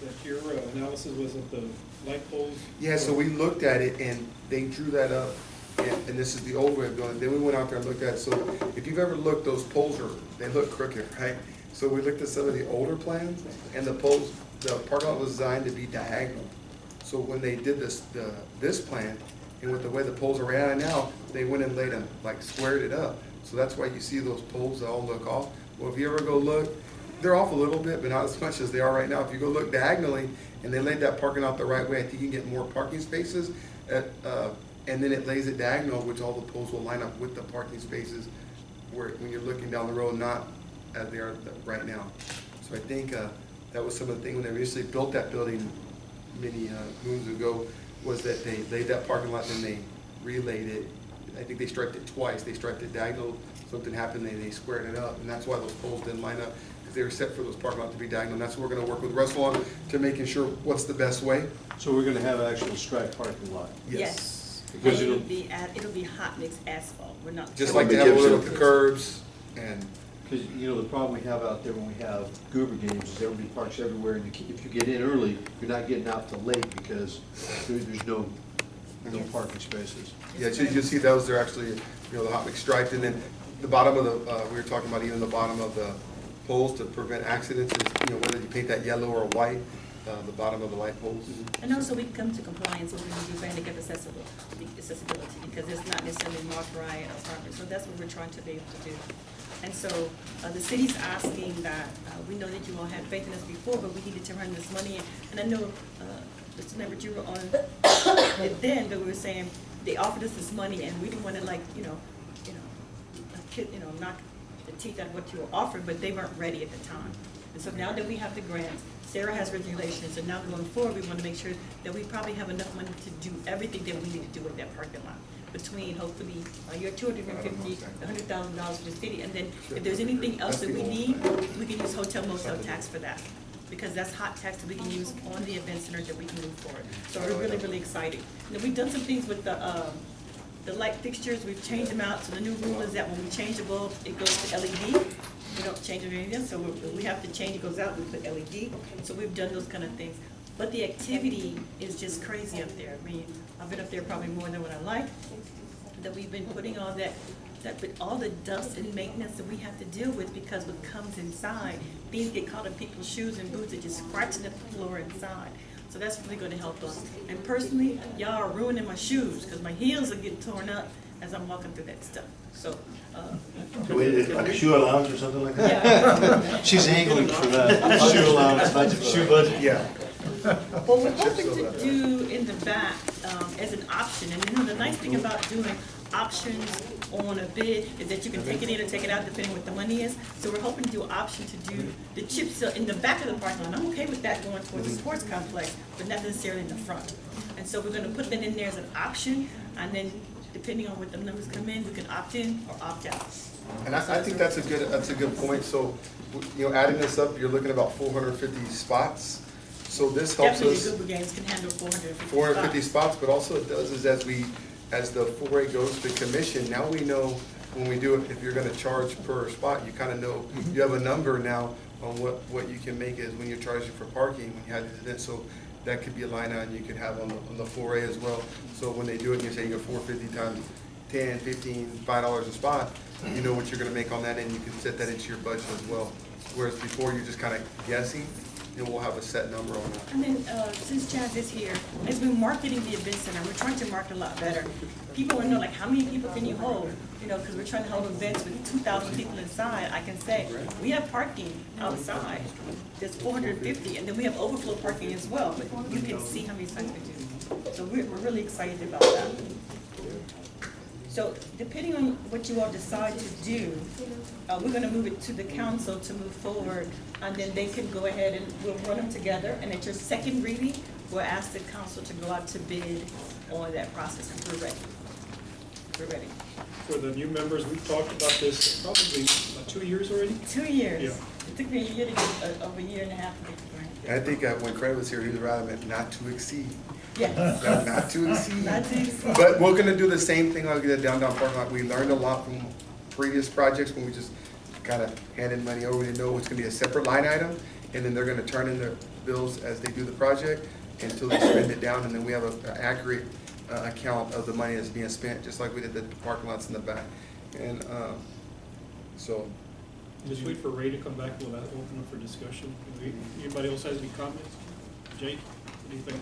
that your analysis was of the light poles? Yeah, so we looked at it and they drew that up, and this is the old way of doing it. Then we went out there and looked at it. So if you've ever looked, those poles they look crooked, right? So we looked at some of the older plans, and the poles, the parking lot was designed to be diagonal. So when they did this plan, and with the way the poles are ran now, they went and laid them, like squared it up. So that's why you see those poles that all look off. Well, if you ever go look, they're off a little bit, but not as much as they are right now. If you go look diagonally, and they laid that parking out the right way, I think you can get more parking spaces. And then it lays it diagonal, which all the poles will line up with the parking spaces when you're looking down the road, not as they are right now. So I think that was some of the things when they initially built that building many moons ago, was that they laid that parking lot and they relayed it. I think they striped it twice. They striped it diagonal, something happened, they squared it up, and that's why those poles didn't line up, because they were set for those parking lots to be diagonal. And that's what we're going to work with Russell on, to making sure what's the best way. So we're gonna have actual striped parking lot? Yes. Because it'll be hot mix asphalt. We're not. Just like they have little curbs and. Because, you know, the problem we have out there when we have Goober games is everybody parks everywhere, and if you get in early, you're not getting out till late because there's no parking spaces. Yeah, so you'll see those, they're actually, you know, the hot mix striped, and then the bottom of we were talking about even the bottom of the poles to prevent accidents, is, you know, whether you paint that yellow or white, the bottom of the light poles. And also we come to compliance when we do handicap accessibility, because it's not necessarily marked right or apartment, so that's what we're trying to be able to do. And so the city's asking that, we know that you all had faith in us before, but we needed to run this money. And I know, Mr. Lambert, you were on it then, but we were saying, they offered us this money and we didn't want to knock the teeth out of what you were offering, but they weren't ready at the time. And so now that we have the grants, Sarah has regulations, and now going forward, we want to make sure that we probably have enough money to do everything that we need to do with that parking lot. Between hopefully your $250,000, $100,000 for the city, and then if there's anything else that we need, we can use hotel motel tax for that, because that's hot tax that we can use on the event center that we can move forward. So we're really, really excited. Now, we've done some things with the light fixtures. We've changed them out. So the new rule is that when we change the bulb, it goes to LED. We don't change it or anything. So we have to change. It goes out. We put LED. So we've done those kind of things. But the activity is just crazy up there. I mean, I've been up there probably more than what I like. That we've been putting all but all the dust and maintenance that we have to deal with, because what comes inside, things get caught in people's shoes and boots, that just scratching at the floor inside. So that's really going to help us. And personally, y'all are ruining my shoes, because my heels are getting torn up as I'm walking through that stuff. So. So we did like a shoe allowance or something like that? Yeah. She's angling for that shoe allowance, budget, shoe budget. Yeah. Well, we're hoping to do in the back, as an option, and you know, the nice thing about doing options on a bid is that you can take it in or take it out depending what the money is. So we're hoping to do an option to do the chip seal in the back of the parking lot. I'm okay with that going towards the sports complex, but not necessarily in the front. And so we're gonna put that in there as an option, and then depending on what the numbers come in, we can opt in or opt out. And I think that's a good point. So, you know, adding this up, you're looking at about 450 spots. So this helps Definitely us. Google Games can handle 450 450 spots, but also it does is as the 4A goes to commission, now we know when we do it, if you're gonna charge per spot, you kinda know, you have a number now on what you can make is when you're charging for parking, when you have these events, so that could be a line item you could have on the 4A as well. So when they do it, and you say you get 450 times 10, 15, $5 a spot, you know what you're gonna make on that, and you can set that into your budget as well. Whereas before, you're just kinda guessing, and we'll have a set number on that. And then, since Chaz is here, as we're marketing the event center, we're trying to market a lot better. People want to know, like, how many people can you hold? You know, because we're trying to hold events with 2,000 people inside. I can say, we have parking outside, there's 450, and then we have overflow parking as well, but you can see how many sites we do. So we're really excited about that. So depending on what you all decide to do, we're gonna move it to the council to move forward, and then they can go ahead and we'll run them together, and at your second reading, we'll ask the council to go out to bid on that process, and we're ready. We're ready. For the new members, we've talked about this probably about 2 years already. 2 years. Yeah. It took me a year to get, over a year and a half to get the grant. And I think when Craig was here, he was adamant not to exceed. Yes. Not to exceed. Not to exceed. But we're gonna do the same thing like we did downtown parking lot. We learned a lot from previous projects when we just kind of handed money over. We didn't know it's gonna be a separate line item, and then they're gonna turn in their bills as they do the project until they spend it down, and then we have an accurate account of the money that's being spent, just like we did the parking lots in the back. And so. Just wait for Ray to come back, we'll open up for discussion. Anybody else has any comments? Jake, what do you think?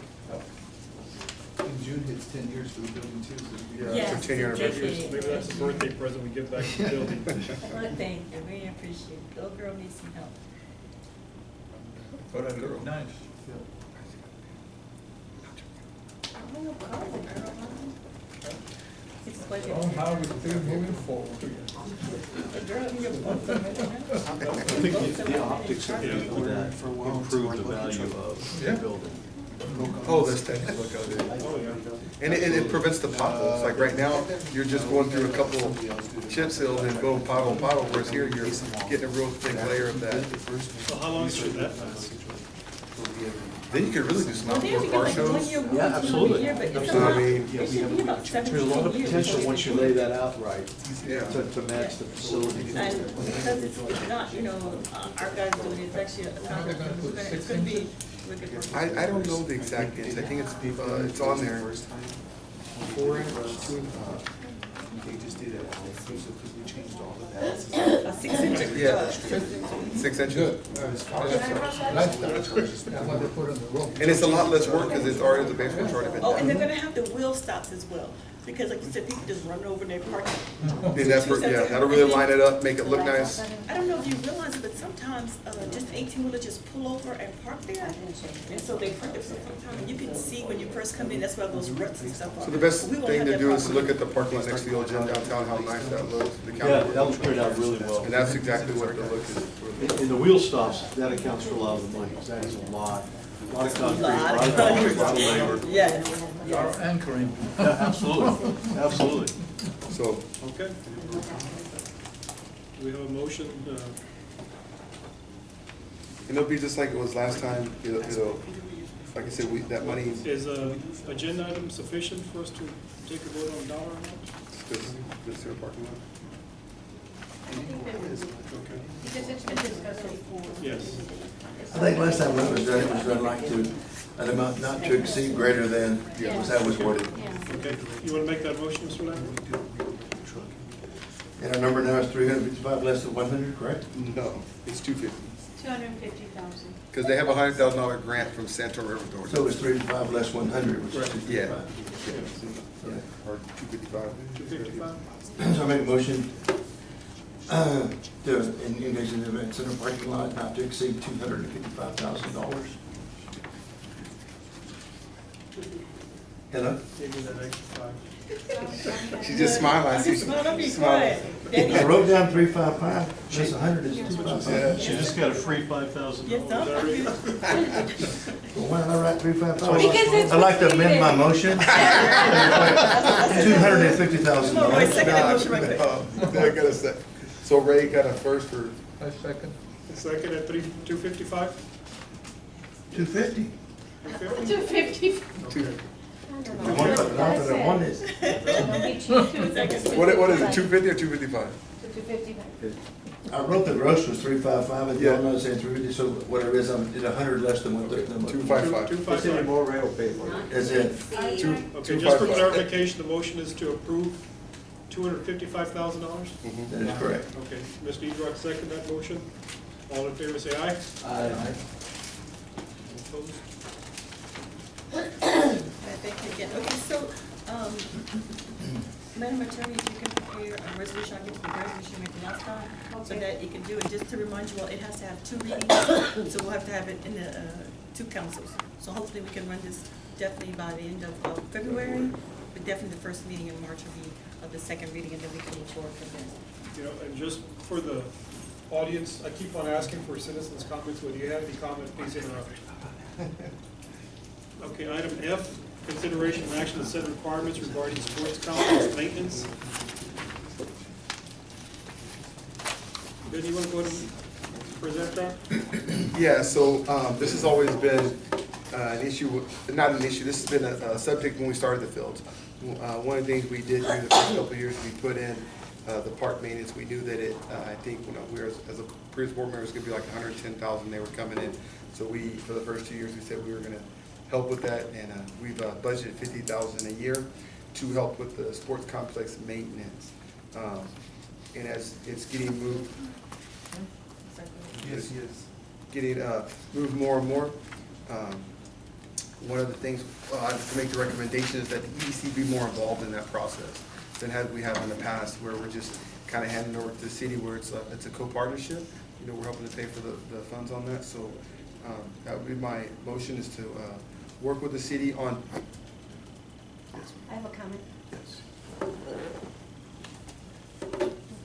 In June, it's 10 years for the building too, so. Yeah, Yes, for 10 year anniversary. Maybe that's a birthday present we give back to the building. Well, thank you, we appreciate it. Little girl needs some help. Go ahead, girl. Nice. Oh, girl. It's a pleasure. How we still moving forward. Girl, you're I think the optics of it would improve the value of the building. Oh, the aesthetic look of it. Oh, yeah. And it prevents the potholes. Like right now, you're just going through a couple chip seals and boom, pothole, pothole. Whereas here, you're getting a real thick layer of that. So how long should that last? Then you could really do some Well, they have outdoor to car get like 1 shows. year warranty Yeah, absolutely. Year, but it's So, I about, mean, it should be about 17 There's a lot of years. potential once you lay that out right, Yeah. to match the facility. And because it's not, you know, our guys doing it, it's actually a contract, it's gonna be, we're good. I don't know the exact inch. I think it's on there. 4 inch, 2 inch. They just did it exclusive because we changed all of that. A 6 inch. Yeah. 6 inches. That's what they put on the road. And it's a lot less work because it's already, the basement's already been Oh, and they're done. gonna have the wheel stops as well, because like you said, people just run over their parking. And yeah, that'll really line it up, make it look nice. I don't know if you realize it, but sometimes, just 18-wheeler just pull over and park there, and so they park there for some time, and you can see when you first come in, that's where those ruts and stuff are. So the best We won't thing have to that do is to problem. look at the parking lot next to the old gym downtown, how nice that looks. The Yeah, county- that looks out really well. And that's exactly what the look is. In the wheel stops, that accounts for a lot of the money, 'cause that is a lot of concrete, a lot Lot of of dollars, a lot of labor. Yes, Our yes. anchoring. Yeah, absolutely, absolutely. So, Okay. Do we have a motion? and it'll be just like it was last time, it'll, like I said, that money Is agenda item sufficient for us to take a vote on dollar amount? this here parking lot. Okay. Because it's been discussed before. Yes. I think last time when it was done, it was done like to, an amount not to exceed greater than, was that was worded. Okay. You want to make that motion, Mr. Lamb? And our number now is 355 less than 100, correct? No, it's 250. 250,000. Because they have a $100,000 grant from Santo River Authority. So it was 355 less 100, which is Yeah. 255. Or 255. 255? So I make a motion to engage in the event center parking lot not to exceed $255,000. Hello? Give me that extra five. She just smiled, I see. Don't be Smiled. quiet. I wrote down 355, plus 100 is 255. She just got a free $5,000. Yes, I'm. Well, why did I write 355? Because it's I'd like to amend my repeated. motion. $250,000. Come on, Roy, second that motion right quick. I got a second. So Ray got a first for, I second. Second at 255? 250. 250? 250. Okay. I want to I want this. what is it, 250 or 255? 250. I wrote the gross was 355, and Yeah. y'all know it's saying 350, so whatever it is, I'm at 100 less than what the. 255. 255. more Ray will pay for it. That's it. Okay, just for 255. clarification, the motion is to approve $255,000? That is correct. Okay, Ms. Deidre, second that motion. All in favor, say aye. Aye. Opposed? Thank you again. Okay, so, Madam Attorney, if you can prepare a resolution, I'll get to the resolution we made last time, so that you can do it. Just to remind you all, it has to have 2 readings, so we'll have to have it in the 2 councils. So hopefully we can run this definitely by the end of February, but definitely the first meeting in March will be the 2nd reading, and then we can move forward from there. You know, and just for the audience, I keep on asking for citizens' comments. When you have any comments, please interrupt. Okay, item F, consideration and action to set requirements regarding sports complex maintenance. Ben, you want to go ahead and present that? Yeah, so this has always been an issue, not an issue, this has been a subject when we started the fields. One of the things we did during the first couple of years, we put in the park maintenance. We knew that it, I think when we were, as a previous board member, it was going to be like 110,000 they were coming in. So we, for the first 2 years, we said we were going to help with that, and we've budgeted $50,000 a year to help with the sports complex maintenance. And as it's getting moved, yes, getting moved more and more. One of the things to make the recommendation is that the EDC be more involved in that process than we have in the past, where we're just kind of handing over to the city, where it's a co-partnership. You know, we're helping to pay for the funds on that. So that would be my motion, is to work with the city on. Yes. I have a comment. Yes.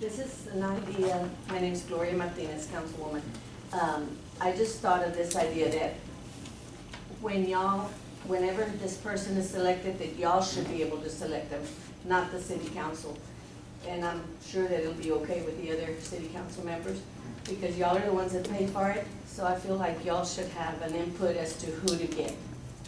This is an idea, my name is Gloria Martinez, Councilwoman. I just thought of this idea that whenever this person is selected, that y'all should be able to select them, not the city council. And I'm sure that it'll be okay with the other city council members, because y'all are the ones that pay for it. So I feel like y'all should have an input as to who to get.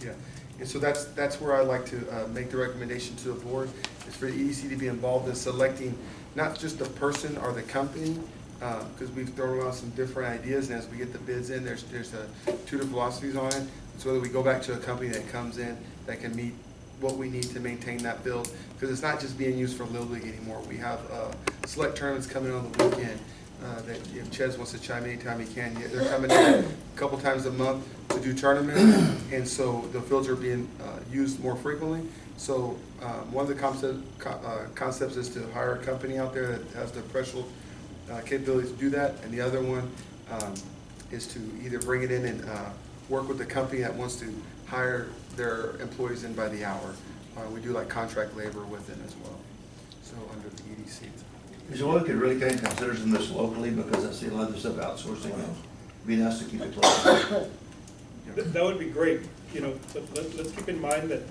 Yeah, and so that's where I'd like to make the recommendation to the board, is for the EDC to be involved in selecting not just the person or the company, because we've thrown around some different ideas, and as we get the bids in, there's 2 different philosophies on it. So whether we go back to a company that comes in that can meet what we need to maintain that field, because it's not just being used for Little League anymore. We have select tournaments coming on the weekend. That if Ches wants to chime in anytime he can, they're coming in a couple times a month to do tournaments, and so the fields are being used more frequently. So one of the concepts is to hire a company out there that has the professional capability to do that, and the other one is to either bring it in and work with the company that wants to hire their employees in by the hour. We do like contract labor with them as well, so under the EDC. Is what we could really kind of consider this locally, because I see a lot of this stuff outsourcing. It'd be nice to keep it close. That would be great, you know, but let's keep in mind that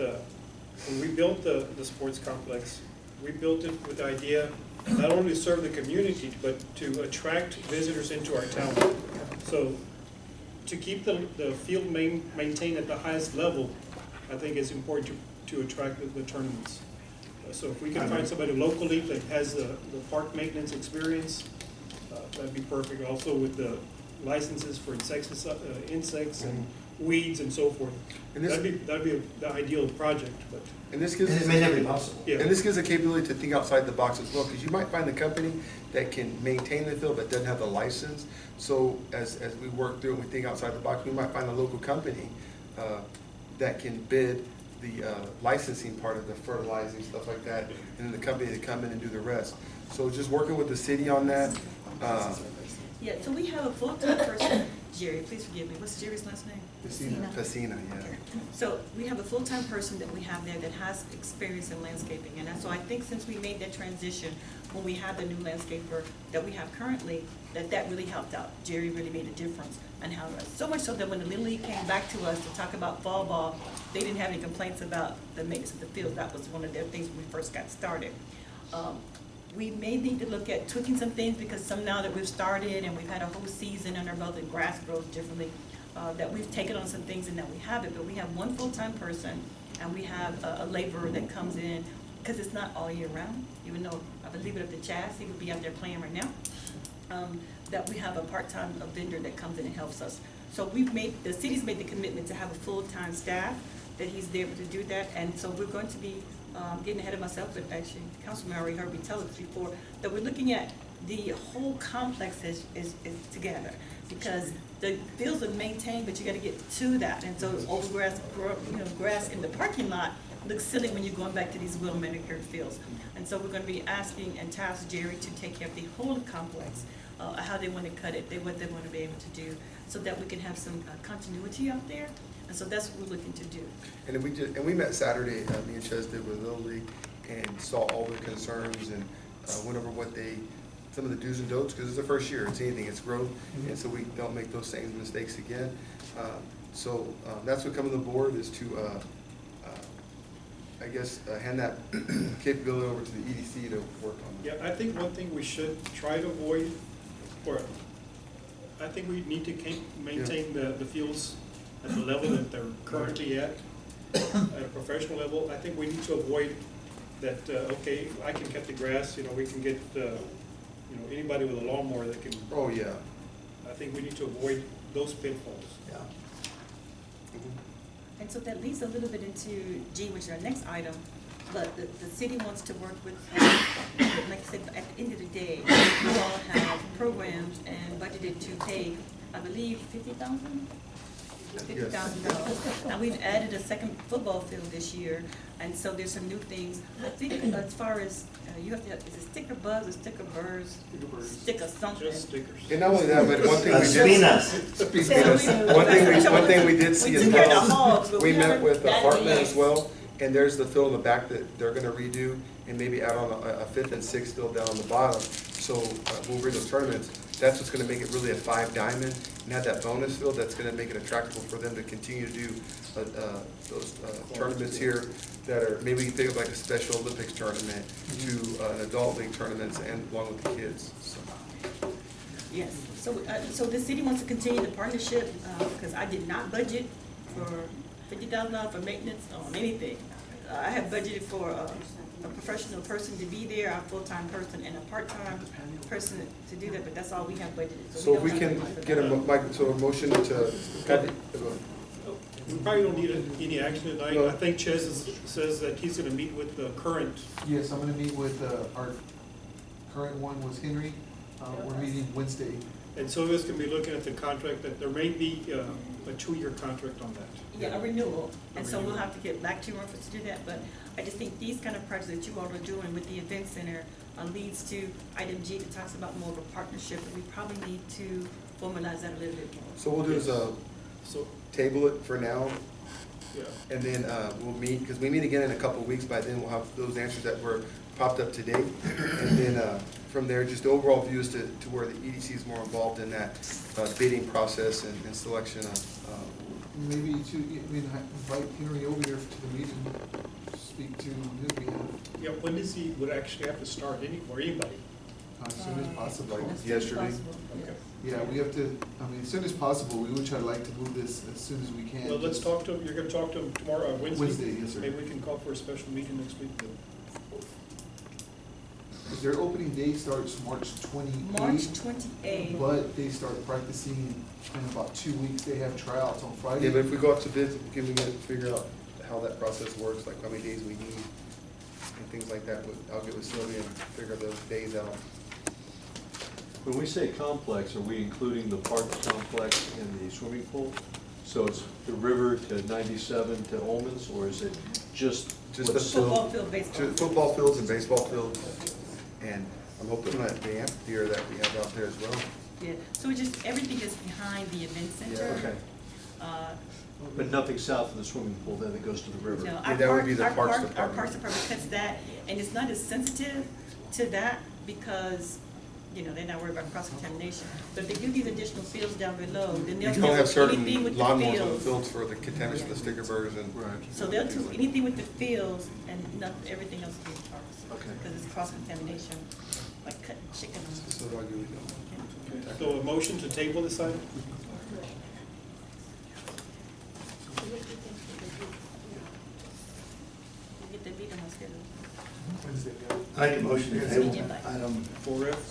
when we built the sports complex, we built it with the idea not only to serve the community, but to attract visitors into our town. So to keep the field maintained at the highest level, I think it's important to attract the tournaments. So if we can find somebody locally that has the park maintenance experience, that'd be perfect. Also with the licenses for insects and weeds and so forth. And that'd be the ideal project. But and this gives it may never be possible. Yeah. And this gives the capability to think outside the box as well, because you might find the company that can maintain the field but doesn't have the license. So as we work through and we think outside the box, we might find a local company that can bid the licensing part of the fertilizing, stuff like that, and then the company to come in and do the rest. So just working with the city on that. Yeah, so we have a full-time person. Jerry, please forgive me, what's Jerry's last name? Facina, yeah. So we have a full-time person that we have there that has experience in landscaping, and so I think since we made that transition, when we had the new landscaper that we have currently, that really helped out. Jerry really made a difference and how, so much so that when the Little League came back to us to talk about fall ball, they didn't have any complaints about the maintenance of the field. That was one of their things when we first got started. We may need to look at tweaking some things because some now that we've started and we've had a whole season under our belt and grass grows differently, that we've taken on some things and that we have it, but we have one full-time person and we have a laborer that comes in because it's not all year round, even though I would leave it up to Chaz, he would be out there playing right now, that we have a part-time vendor that comes in and helps us. So the city's made the commitment to have a full-time staff, that he's there to do that, and so we're going to be getting ahead of myself, but actually, Councilman already heard me tell us before, that we're looking at the whole complex is together, because the fields are maintained, but you gotta get to that, and so overgrass, grass in the parking lot looks silly when you're going back to these well-manicured fields. And so we're gonna be asking and task Jerry to take care of the whole complex, how they wanna cut it, what they wanna be able to do, so that we can have some continuity out there. And so that's what we're looking to do. And we met Saturday, me and Ches did with Little League, and saw all the concerns and went over some of the do's and don'ts, because it's the first year, it's anything, it's growth, and so we don't make those same mistakes again. So that's what coming to the board is to, I guess, hand that capability over to the EDC to work on. Yeah, I think one thing we should try to avoid, or I think we need to maintain the fields at the level that they're currently at a professional level. I think we need to avoid that, okay, I can cut the grass, we can get, anybody with a lawnmower that can. Oh, yeah. I think we need to avoid those pitfalls. Yeah. And so that leads a little bit into G, which is our next item, but the city wants to work with, like I said, at the end of the day, we all have programs and budgeted to pay, I believe, $50,000. Now, we've added a second football field this year, and so there's some new things. I think as far as, you have to have, is it sticker bugs or sticker burrs? Sticker something. Just stickers. And not only that, but one thing one thing we did see as well, we met with Hartman as well, and there's the field in the back that they're gonna redo, and maybe add on a fifth and sixth field down on the bottom. So when we're in those tournaments, that's what's gonna make it really a 5 diamond, and have that bonus field that's gonna make it attractive for them to continue to do those tournaments here that are, maybe you think of like a Special Olympics tournament to an adult league tournaments and along with the kids. So. Yes, so the city wants to continue the partnership, because I did not budget for $50,000 for maintenance on anything. I have budgeted for a professional person to be there, a full-time person, and a part-time person to do that, but that's all we have budgeted. So if we can get a motion to. We probably don't need any action tonight. No. I think Ches says that he's gonna meet with the current. Yes, I'm gonna meet with, our current one was Henry, we're meeting Wednesday. And Sylvia's gonna be looking at the contract, that there may be a 2-year contract on that. Yeah, a renewal, and so we'll have to get back to you for us to do that, but I just think these kind of projects that you all are doing with the event center leads to item G that talks about more of a partnership, and we probably need to formalize that a little bit more. So we'll do is table it for now, Yeah. and then we'll meet, because we meet again in a couple of weeks. By then we'll have those answers that were popped up today, and then from there, just the overall view is to where the EDC is more involved in that bidding process and selection of. Maybe invite Henry over here to the meeting, speak to his behalf. Yeah, when does he would actually have to start, anybody? As soon as possible. Like yesterday. Okay. Yeah, we have to, as soon as possible, we would try to like to move this as soon as we can. Well, let's talk to him, you're gonna talk to him tomorrow, Wednesday? Wednesday, yes, sir. Maybe we can call for a special meeting next week. Their opening day starts March 28th. March 28th. But they start practicing in about 2 weeks. They have tryouts on Friday. Yeah, but if we go out to bids, can we figure out how that process works, like how many days we need and things like that? I'll get with Sylvia and figure those days out. When we say complex, are we including the park complex and the swimming pool? So it's the river to 97 to Olman's, or is it just the football field, baseball? Football fields and baseball fields, and I'm hoping that the amphitheater that we have out there as well. Yeah, so it just, everything is behind the event center. Okay. Uh, But nothing south of the swimming pool, then it goes to the river. No, Yeah, our that would park, be the our Parks park, our Department. Parks Department cuts that, and it's not as sensitive to that because, you know, they're not worried about cross-contamination. But if they do these additional fields down below, then We they'll can only have do certain anything with the lawnmowers on the fields. fields for the contaminants, the sticker burrs and. So they'll do anything with the fields and not, everything else will be parks. Okay. Because it's cross-contamination, like cutting chicken. So I'll give you that. So a motion to table this item? Get the meeting on schedule. I make a motion to table item 4F,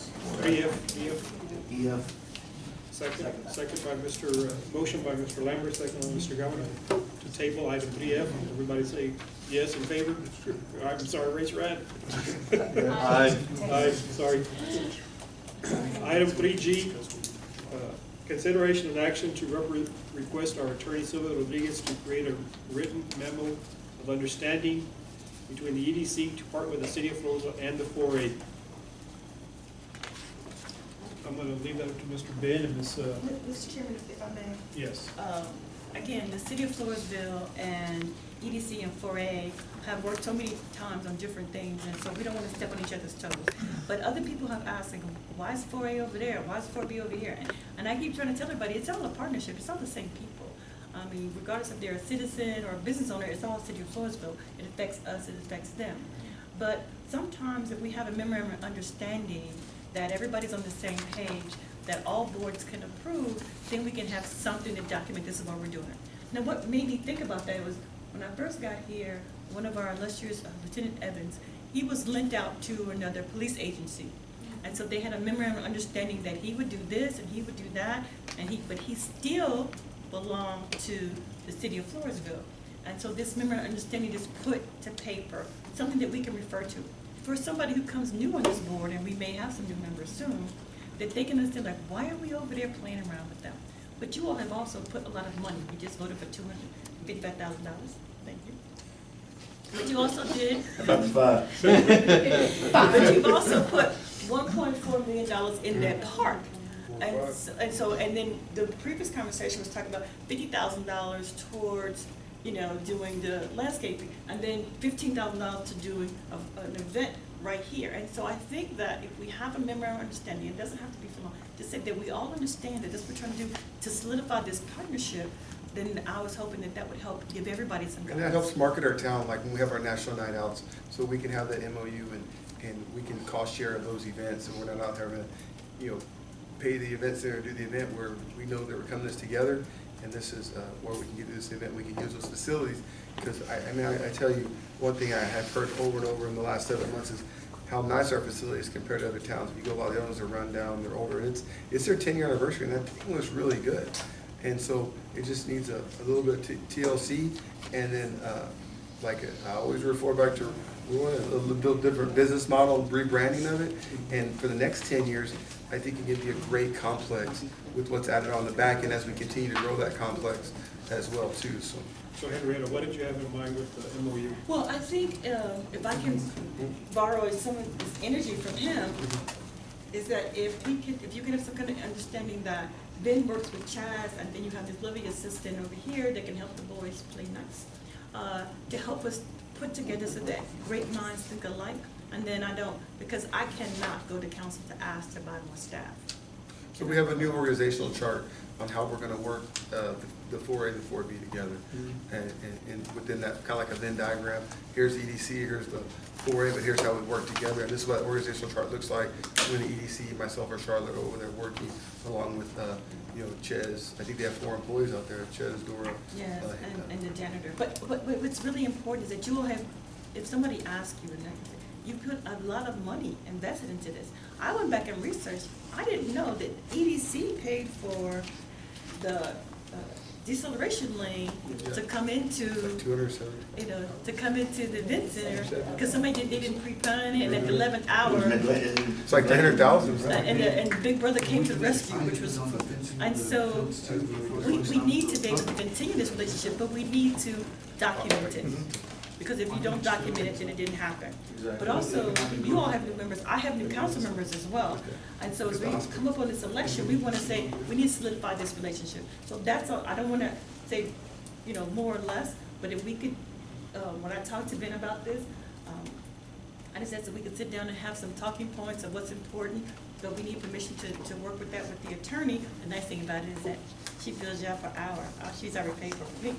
3F, EF, EF. second by motion by Mr. Lambert, second by Mr. Governor, to table item 3F. Everybody say yes in favor? I'm sorry, raise your hand. Aye. Aye, sorry. Item 3G, consideration and action to request our attorney Silva Rodriguez to create a written memo of understanding between the EDC to partner with the City of Floresville and the 4A. I'm going to leave that to Mr. Ben and Ms. Mr. Chairman, if I may. Yes. Again, the City of Floresville and EDC and 4A have worked so many times on different things, and so we don't want to step on each other's toes. But other people have asked, like, why is 4A over there? Why is 4B over here? And I keep trying to tell everybody, it's all a partnership. It's all the same people. I mean, regardless if they're a citizen or a business owner, it's all City of Floresville. It affects us, it affects them. But sometimes if we have a memorandum of understanding that everybody's on the same page, that all boards can approve, then we can have something to document this is what we're doing. Now, what made me think about that was when I first got here, one of our illustrious Lieutenant Evans, he was lent out to another police agency. And so they had a memorandum of understanding that he would do this and he would do that, and but he still belonged to the City of Floresville. And so this memorandum of understanding is put to paper, something that we can refer to. For somebody who comes new on this board, and we may have some new members soon, that they can understand, like, why are we over there playing around with them? But you all have also put a lot of money. We just voted for $255,000. Thank you. But you also did. About five. But you've also put $1.4 million in that park. And then the previous conversation was talking about $50,000 towards, you know, doing the landscaping, and then $15,000 to do an event right here. And so I think that if we have a memorandum of understanding, it doesn't have to be for long, to say that we all understand that this is what we're trying to do to solidify this partnership, then I was hoping that that would help give everybody some guidance. And that helps market our town, like when we have our national night outs, so we can have that MOU and we can cost share those events, and we're not out there gonna, you know, pay the event center, do the event where we know that we're coming this together, and this is where we can get to this event, we can use those facilities. Because I tell you, one thing I have heard over and over in the last 7 months is how nice our facilities compared to other towns. If you go, a lot of the others are run down, they're older, and it's their 10-year anniversary, and that thing looks really good. And so it just needs a little bit of TLC, and then I always refer back to, we want a little different business model, rebranding of it, and for the next 10 years, I think it can be a great complex with what's added on the back end as we continue to grow that complex as well too. So Henrietta, what did you have in mind with the MOU? Well, I think if I can borrow some of this energy from him, is that if you can have some kind of understanding that Ben works with Chaz, and then you have this lovely assistant over here that can help the boys play nice, to help us put together so that great minds think alike. And then because I cannot go to council to ask to buy more staff. So we have a new organizational chart on how we're gonna work the 4A and the 4B together. And within that, kind of like a Venn diagram, here's EDC, here's the 4A, but here's how we work together. And this is what the organizational chart looks like when the EDC, myself or Charlotte are over there working along with, you know, Ches. I think they have 4 employees out there, Ches, Dora. Yes, and the janitor. But what's really important is that you will have, if somebody asks you, you put a lot of money invested into this. I went back and researched. I didn't know that EDC paid for the deceleration lane to come into, you know, to come into the event center, because they didn't pre-plan it, and at the 11th hour. It's like 300,000. And Big Brother came to the rescue, which was, and so we need to be able to continue this relationship, but we need to document it. Because if you don't document it, then it didn't happen. Exactly. But also, you all have new members, I have new council members as well. And so as we come up on this election, we wanna say, we need to solidify this relationship. So that's all, I don't wanna say, you know, more or less, but if we could, when I talked to Ben about this, I just asked that we could sit down and have some talking points of what's important, but we need permission to work with that with the attorney. The nice thing about it is that she fills you out per hour. She's already paid for me.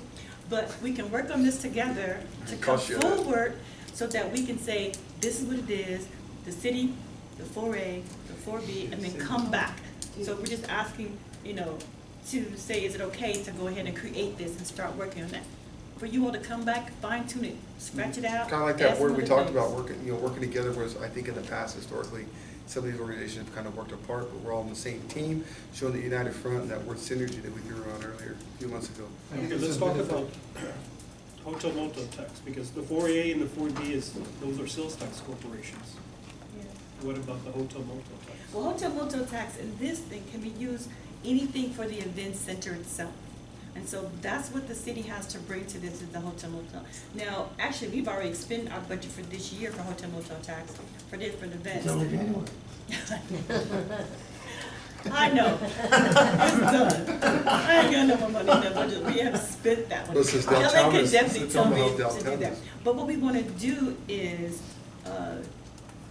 But we can work on this together to come forward so that we can say, this is what it is, the city, the 4A, the 4B, and then come back. So we're just asking, you know, to say, is it okay to go ahead and create this and start working on that? For you all to come back, fine tune it, scratch it out. Kind of like that word we talked about, working together was, I think in the past historically, some of these organizations have kind of worked apart, but we're all on the same team, showing the united front and that word synergy that we threw around earlier, a few months ago. Okay, let's talk about hotel motel tax, because the 4A and the 4B those are sales tax corporations. Yeah. What about the hotel motel tax? Well, hotel motel tax in this thing can be used anything for the event center itself. And so that's what the city has to bring to this, is the hotel motel. Now, actually, we've already expended our budget for this year for hotel motel tax, for the events. It's only January. I know. It's done. I ain't got no more money in the budget. We have spent that one. But since LA downtown can is- definitely tell me how to do downtown that. is. But what we want to do is,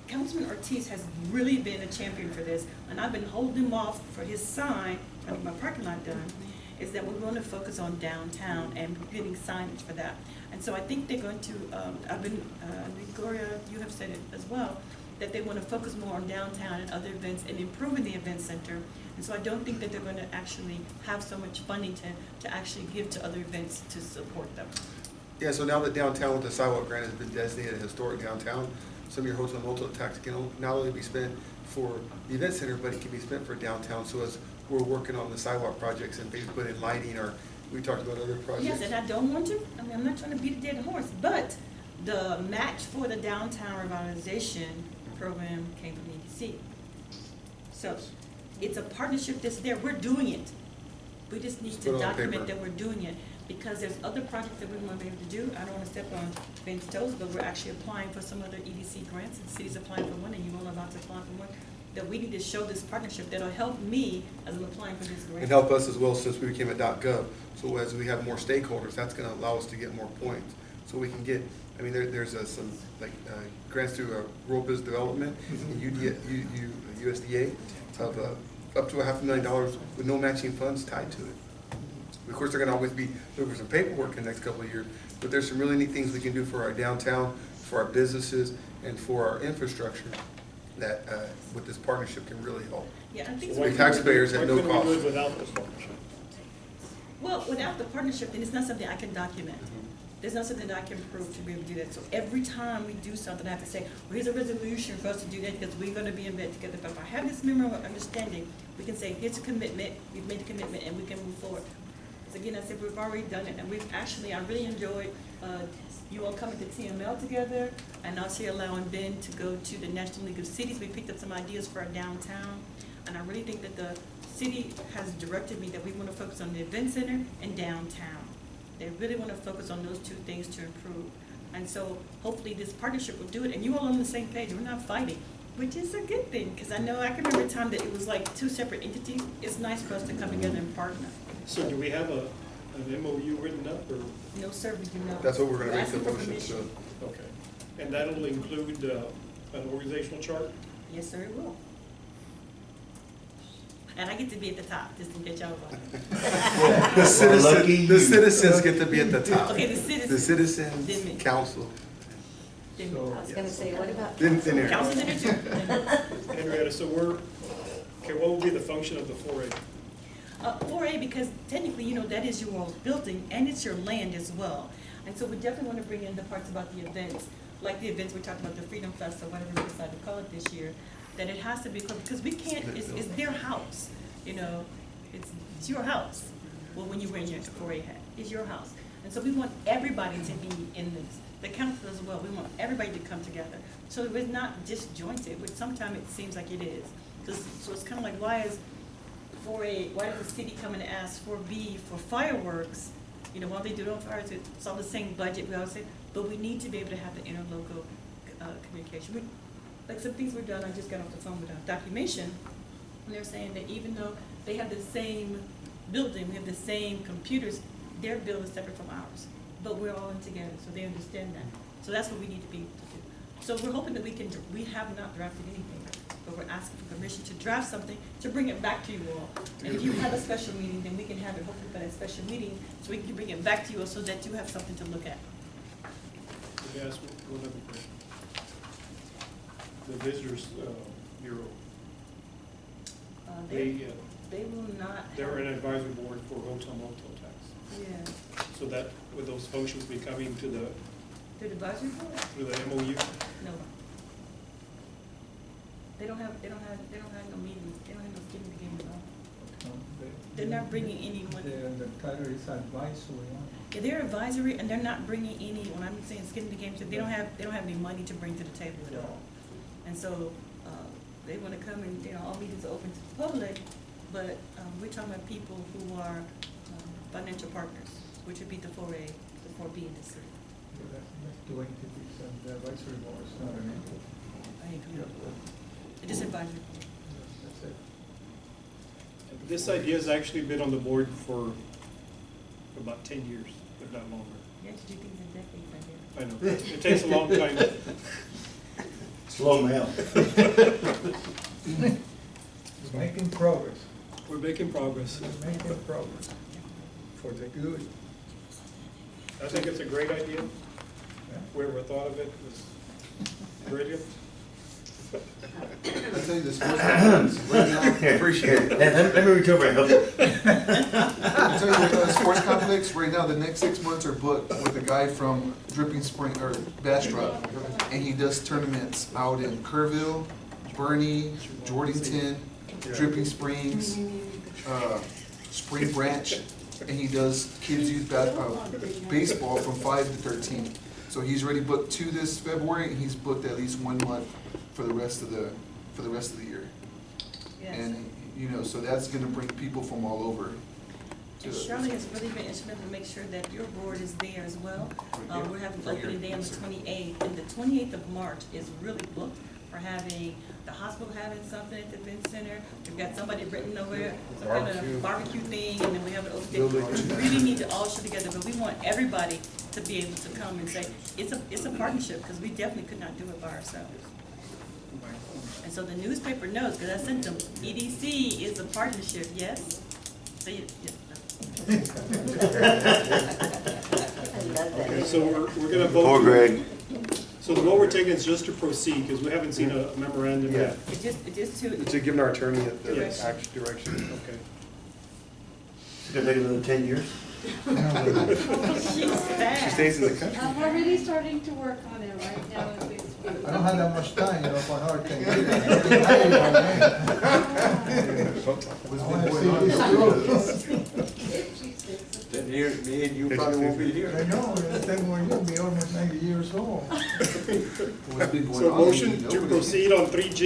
Councilman Ortiz has really been a champion for this, and I've been holding him off for his sign, trying to get my parking lot done, is that we're going to focus on downtown and getting signage for that. And so I think they're going to, I've been, Gloria, you have said it as well, that they want to focus more on downtown and other events and improving the event center. And so I don't think that they're going to actually have so much funding to actually give to other events to support them. Yeah, so now that downtown with the sidewalk grant has been designated a historic downtown, some of your hotel motel tax can not only be spent for the event center, but it can be spent for downtown. So as we're working on the sidewalk projects and maybe put in lighting, or we talked about other projects. Yes, and I don't want to, I mean, I'm not trying to beat a dead horse, but the match for the downtown revitalization program came from EDC. So it's a partnership that's there, we're doing it. We just need to document that we're doing it, because there's other projects that we want to be able to do. I don't want to step on Ben's toes, but we're actually applying for some other EDC grants, and the city's applying for one, and you all are about to apply for one. That we need to show this partnership that'll help me as I'm applying for this grant. And help us as well, since we became a .gov. So as we have more stakeholders, that's going to allow us to get more points. So we can get, I mean, there's some like grants through rural business development, and USDA of up to $500,000 with no matching funds tied to it. Of course, they're going to always be looking for some paperwork in the next couple of years, but there's some really neat things we can do for our downtown, for our businesses, and for our infrastructure that with this partnership can really help. Yeah, I think so the taxpayers at no cost. Why couldn't we do it cost. without this partnership? Well, without the partnership, then it's not something I can document. There's not something that I can prove to be able to do that. So every time we do something, I have to say, well, here's a resolution for us to do that because we're going to be in bed together. But if I have this memorandum of understanding, we can say, here's a commitment, we've made a commitment, and we can move forward. Because again, I said, we've already done it, and we've actually, I really enjoyed you all coming to TML together, and also allowing Ben to go to the National League of Cities. We picked up some ideas for our downtown, and I really think that the city has directed me that we want to focus on the event center and downtown. They really want to focus on those two things to improve. And so hopefully this partnership will do it, and you all on the same page. We're not fighting, which is a good thing, because I know I can remember a time that it was like two separate entities. It's nice for us to come together and partner. So do we have an MOU written up, or? No, sir, we do not. That's what we're going to make the Asking for motion. permission. So. Okay. And that'll include an organizational chart? Yes, sir, it will. And I get to be at the top, just in case y'all want. The citizens get to be at the top. Okay, the citizens. The citizens council. I was gonna say, what about? Council's in it too. Henrietta, so what will be the function of the 4A? 4A, because technically, you know, that is your all's building and it's your land as well. And so we definitely want to bring in the parts about the events, like the events we talked about, the Freedom Fest or whatever we decided to call it this year, that it has to be, because we can't, it's their house, you know, it's your house. Well, when you wear your 4A hat, it's your house. And so we want everybody to be in this, the council as well. We want everybody to come together. So it's not disjointed, which sometimes it seems like it is. So it's kind of like, why does the city come and ask 4B for fireworks, You know, while they do it on Fridays, it's all the same budget, we always say, but we need to be able to have the interlocal communication. Like some things were done, I just got off the phone with Documentation, and they're saying that even though they have the same building, we have the same computers, their bill is separate from ours, but we're all in together, so they understand that. So that's what we need to be able to do. So we're hoping that we have not drafted anything, but we're asking for permission to draft something, to bring it back to you all. And if you have a special meeting, then we can have it hopefully by that special meeting, so we can bring it back to you all so that you have something to look at. Yes, one other question. The Visitors Bureau, They will not. they're an advisory board for hotel motel tax. Yeah. So that, would those functions be coming to the Advisory board? through the MOU? No. They don't have no meetings, they don't have no skin in the game at all. They're not bringing anyone. The title is advisory. Yeah, they're advisory, and they're not bringing anyone. I'm saying skin in the game, so they don't have any money to bring to the table at all. And so, they wanna come and, you know, all meetings are open to the public, but, we're talking about people who are, financial partners, which would be the 4A, the 4B, and the 3. That's two entities, and the advisory board is not an entity. I agree. It is advisory. That's it. This idea has actually been on the board for about 10 years, if not longer. You have to do things in decades, I I know, it takes a long time. Slow mail. It's making progress. We're making progress. It's making progress. For the good. I think it's a great idea. Yeah. Whoever thought of it was brilliant. I tell you, the sports complex right now. Appreciate it. Let me reach over and help you. I tell you, the sports complex right now, the next 6 months are booked with a guy from Dripping Spring or Bastrop, and he does tournaments out in Kerrville, Bernie, Jordanton, Dripping Springs, Spring Branch, and he does kids youth baseball from 5 to 13. So he's already booked 2 this February, and he's booked at least 1 month for the rest of the year. Yes. And you know, so that's going to bring people from all over. And Shirley has really been instrumental to make sure that your board is there as well. We're having opening day on the 28th, and the 28th of March is really booked for having the hospital having something at the event center. We've got somebody written over some kind of barbecue thing, and then we have an open day. We really need to all show together, but we want everybody to be able to come and say it's a partnership, because we definitely could not do it by ourselves. And so the newspaper knows, because I sent them, EDC is a partnership, yes? So you, Okay, so we're gonna vote. Poor Greg. So the vote we're taking is just to proceed, because we haven't seen a memorandum yet. it just to. To give our attorney the Yes. action direction. Okay. It's gonna take another 10 years. She's fast. She stays in the country. I'm already starting to work on it right now as we speak. I don't have that much time, you know, for her to Then me and you probably won't be here. I know, then we'll be almost 90 years old. So motion to proceed on 3G.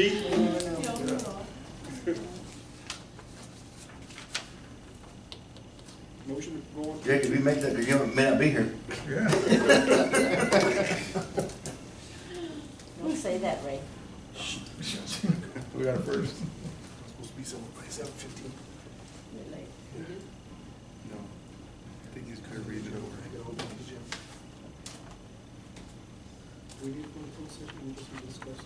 Motion to go on. Jake, if we make that, you may not be here. Yeah. Don't say that, Ray. We got it first. Supposed to be somewhere by 7:15. No. I think he's gonna read it over. We need to go to full session and just discuss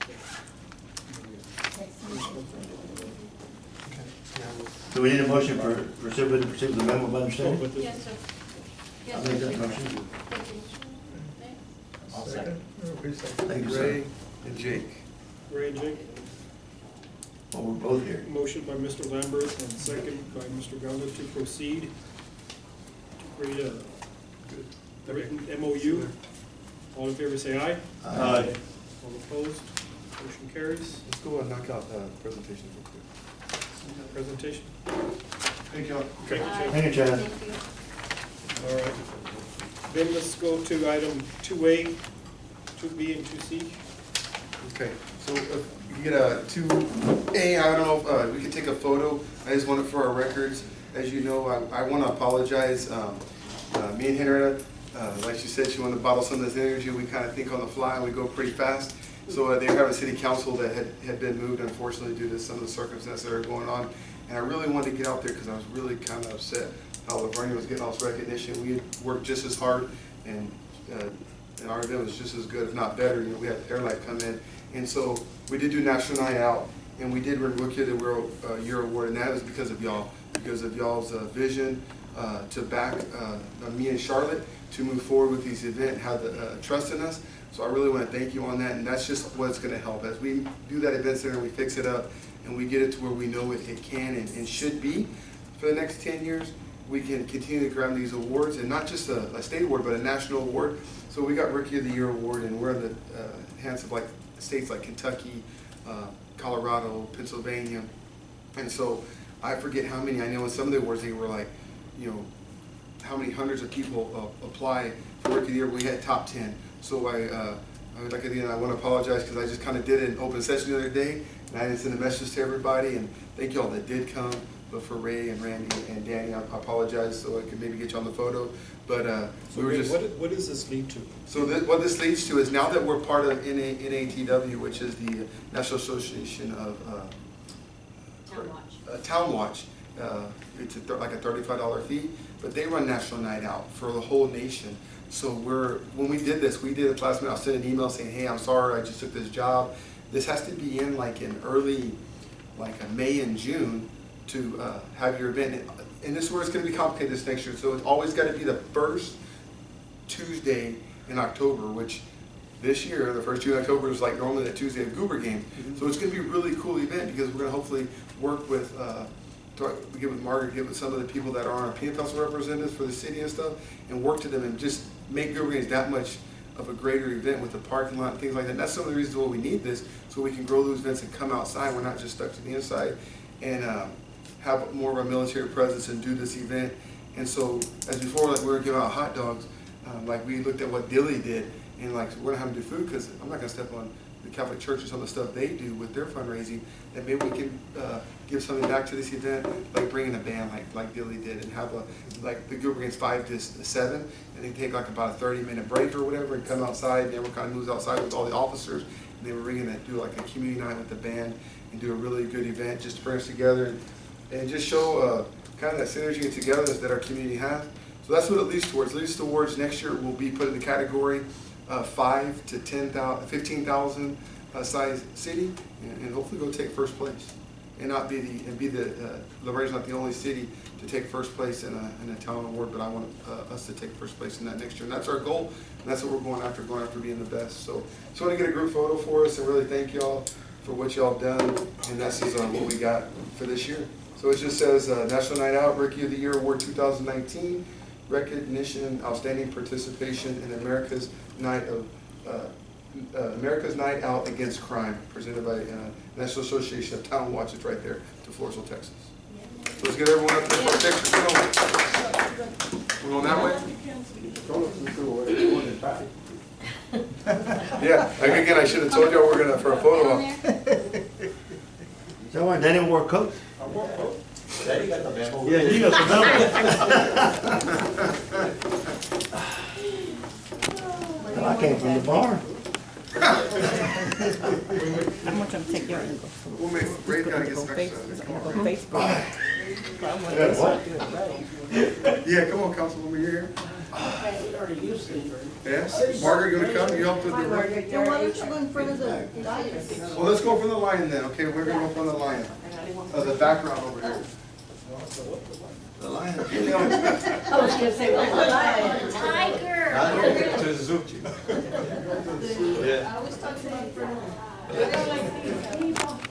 So we need a motion for proceed with the memo of understanding? that. Yes, sir. I'll Yes, make sir. that motion. I'll second. Thank you, sir. Ray and Jake. Ray and Jake, Well, we're both here. motion by Mr. Lambert and second by Mr. Ganga to proceed to create a written MOU. All in favor say aye. Aye. All opposed, motion carries. Let's go and knock out presentations real quick. Presentation. Thank you. Okay, Jake. Thank you, Chad. Thank you. All right. Then let's go to item 2A, 2B, and 2C. Okay, so if you get a 2A, I don't know if we could take a photo. I just want it for our records. As you know, I want to apologize. Me and Henrietta, like she said, she wanted to bottle some of this energy. We kind of think on the fly and we go pretty fast. So they have a city council that had been moved, unfortunately, due to some of the circumstances that are going on. And I really wanted to get out there because I was really kind of upset how Lavernia was getting all this recognition. We had worked just as hard, and our event was just as good, if not better. You know, we had Airlight come in. And so we did do National Night Out, and we did win Rookie of the World Year Award, and that was because of y'all, because of y'all's vision to back me and Charlotte to move forward with this event, have the trust in us. So I really want to thank you on that, and that's just what's going to help. As we do that event center, we fix it up, and we get it to where we know it can and should be for the next 10 years, we can continue to grab these awards, and not just a state award, but a national award. So we got Rookie of the Year award, and we're in the hands of like states like Kentucky, Colorado, Pennsylvania, and so I forget how many. I know in some of the awards they were like, you know, how many hundreds of people apply for Rookie of the Year. We had top 10. So I want to apologize because I just kind of did it in open session the other day, and I didn't send a message to everybody. And thank you all that did come. But for Ray and Randy and Danny, I apologize, so I could maybe get you on the photo. But so we were just. What does this lead to? So what this leads to is now that we're part of NATW, which is the National Association of Town Watch. It's like a $35 fee, but they run National Night Out for the whole nation. So when we did this, we did it last minute. I'll send an email saying, hey, I'm sorry, I just took this job. This has to be in like in early, like a May and June to have your event. And this is where it's going to be complicated this next year. So it's always got to be the first Tuesday in October, which this year, the first Tuesday in October is like normally the Tuesday of Goober game. So it's going to be a really cool event because we're going to hopefully work with, get with Margaret, get with some of the people that are on our peanut council representatives for the city and stuff, and work to them and just make Goober games that much of a greater event with the parking lot and things like that. And that's some of the reasons why we need this, so we can grow those events and come outside. We're not just stuck to the inside, and have more of a military presence and do this event. And so, as before, like we were giving out hot dogs, like we looked at what Dilly did, and like we're gonna have them do food because I'm not gonna step on the Catholic Church and some of the stuff they do with their fundraising. And maybe we can give something back to this event, like bringing a band like Dilly did, and have like the group against 5 to 7, and they take like about a 30-minute break or whatever, and come outside. And everyone kind of moves outside with all the officers, and they were bringing that, do like a community night with the band, and do a really good event just to bring us together and just show kind of that synergy and togetherness that our community has. So that's what it leads towards. It leads towards next year will be put in the category 5 to 10,000, 15,000 size city, and hopefully go take first place, and not be Lavernia's not the only city to take first place in a town award, but I want us to take first place in that next year, and that's our goal, and that's what we're going after being the best. So I want to get a group photo for us and really thank y'all for what y'all done, and this is what we got for this year. So it just says National Night Out Rookie of the Year Award 2019, recognition, outstanding participation in America's Night Out Against Crime, presented by National Association of Town Watch. It's right there to Floresville, Texas. So let's get everyone up there for a picture. We're going that way? Yeah, again, I should have told y'all we're going to for a photo op. So why Danny wore a coat? I wore a coat. Daddy got the memo. Yeah, you got the memo. I came from the barn. I'm gonna try to take your angle. We'll make, Ray's got to get some extra. On Facebook. Yeah, come on, Councilwoman, you're here. We already used to. Yeah? Margaret, you want to come? You helped with the Margaret, right? why don't you go in front of the dais? Well, let's go from the line then, okay? We're going to go from the line. The background over here. The lion. I was gonna say, what's the lion? Tiger. To Zucchi. I was talking about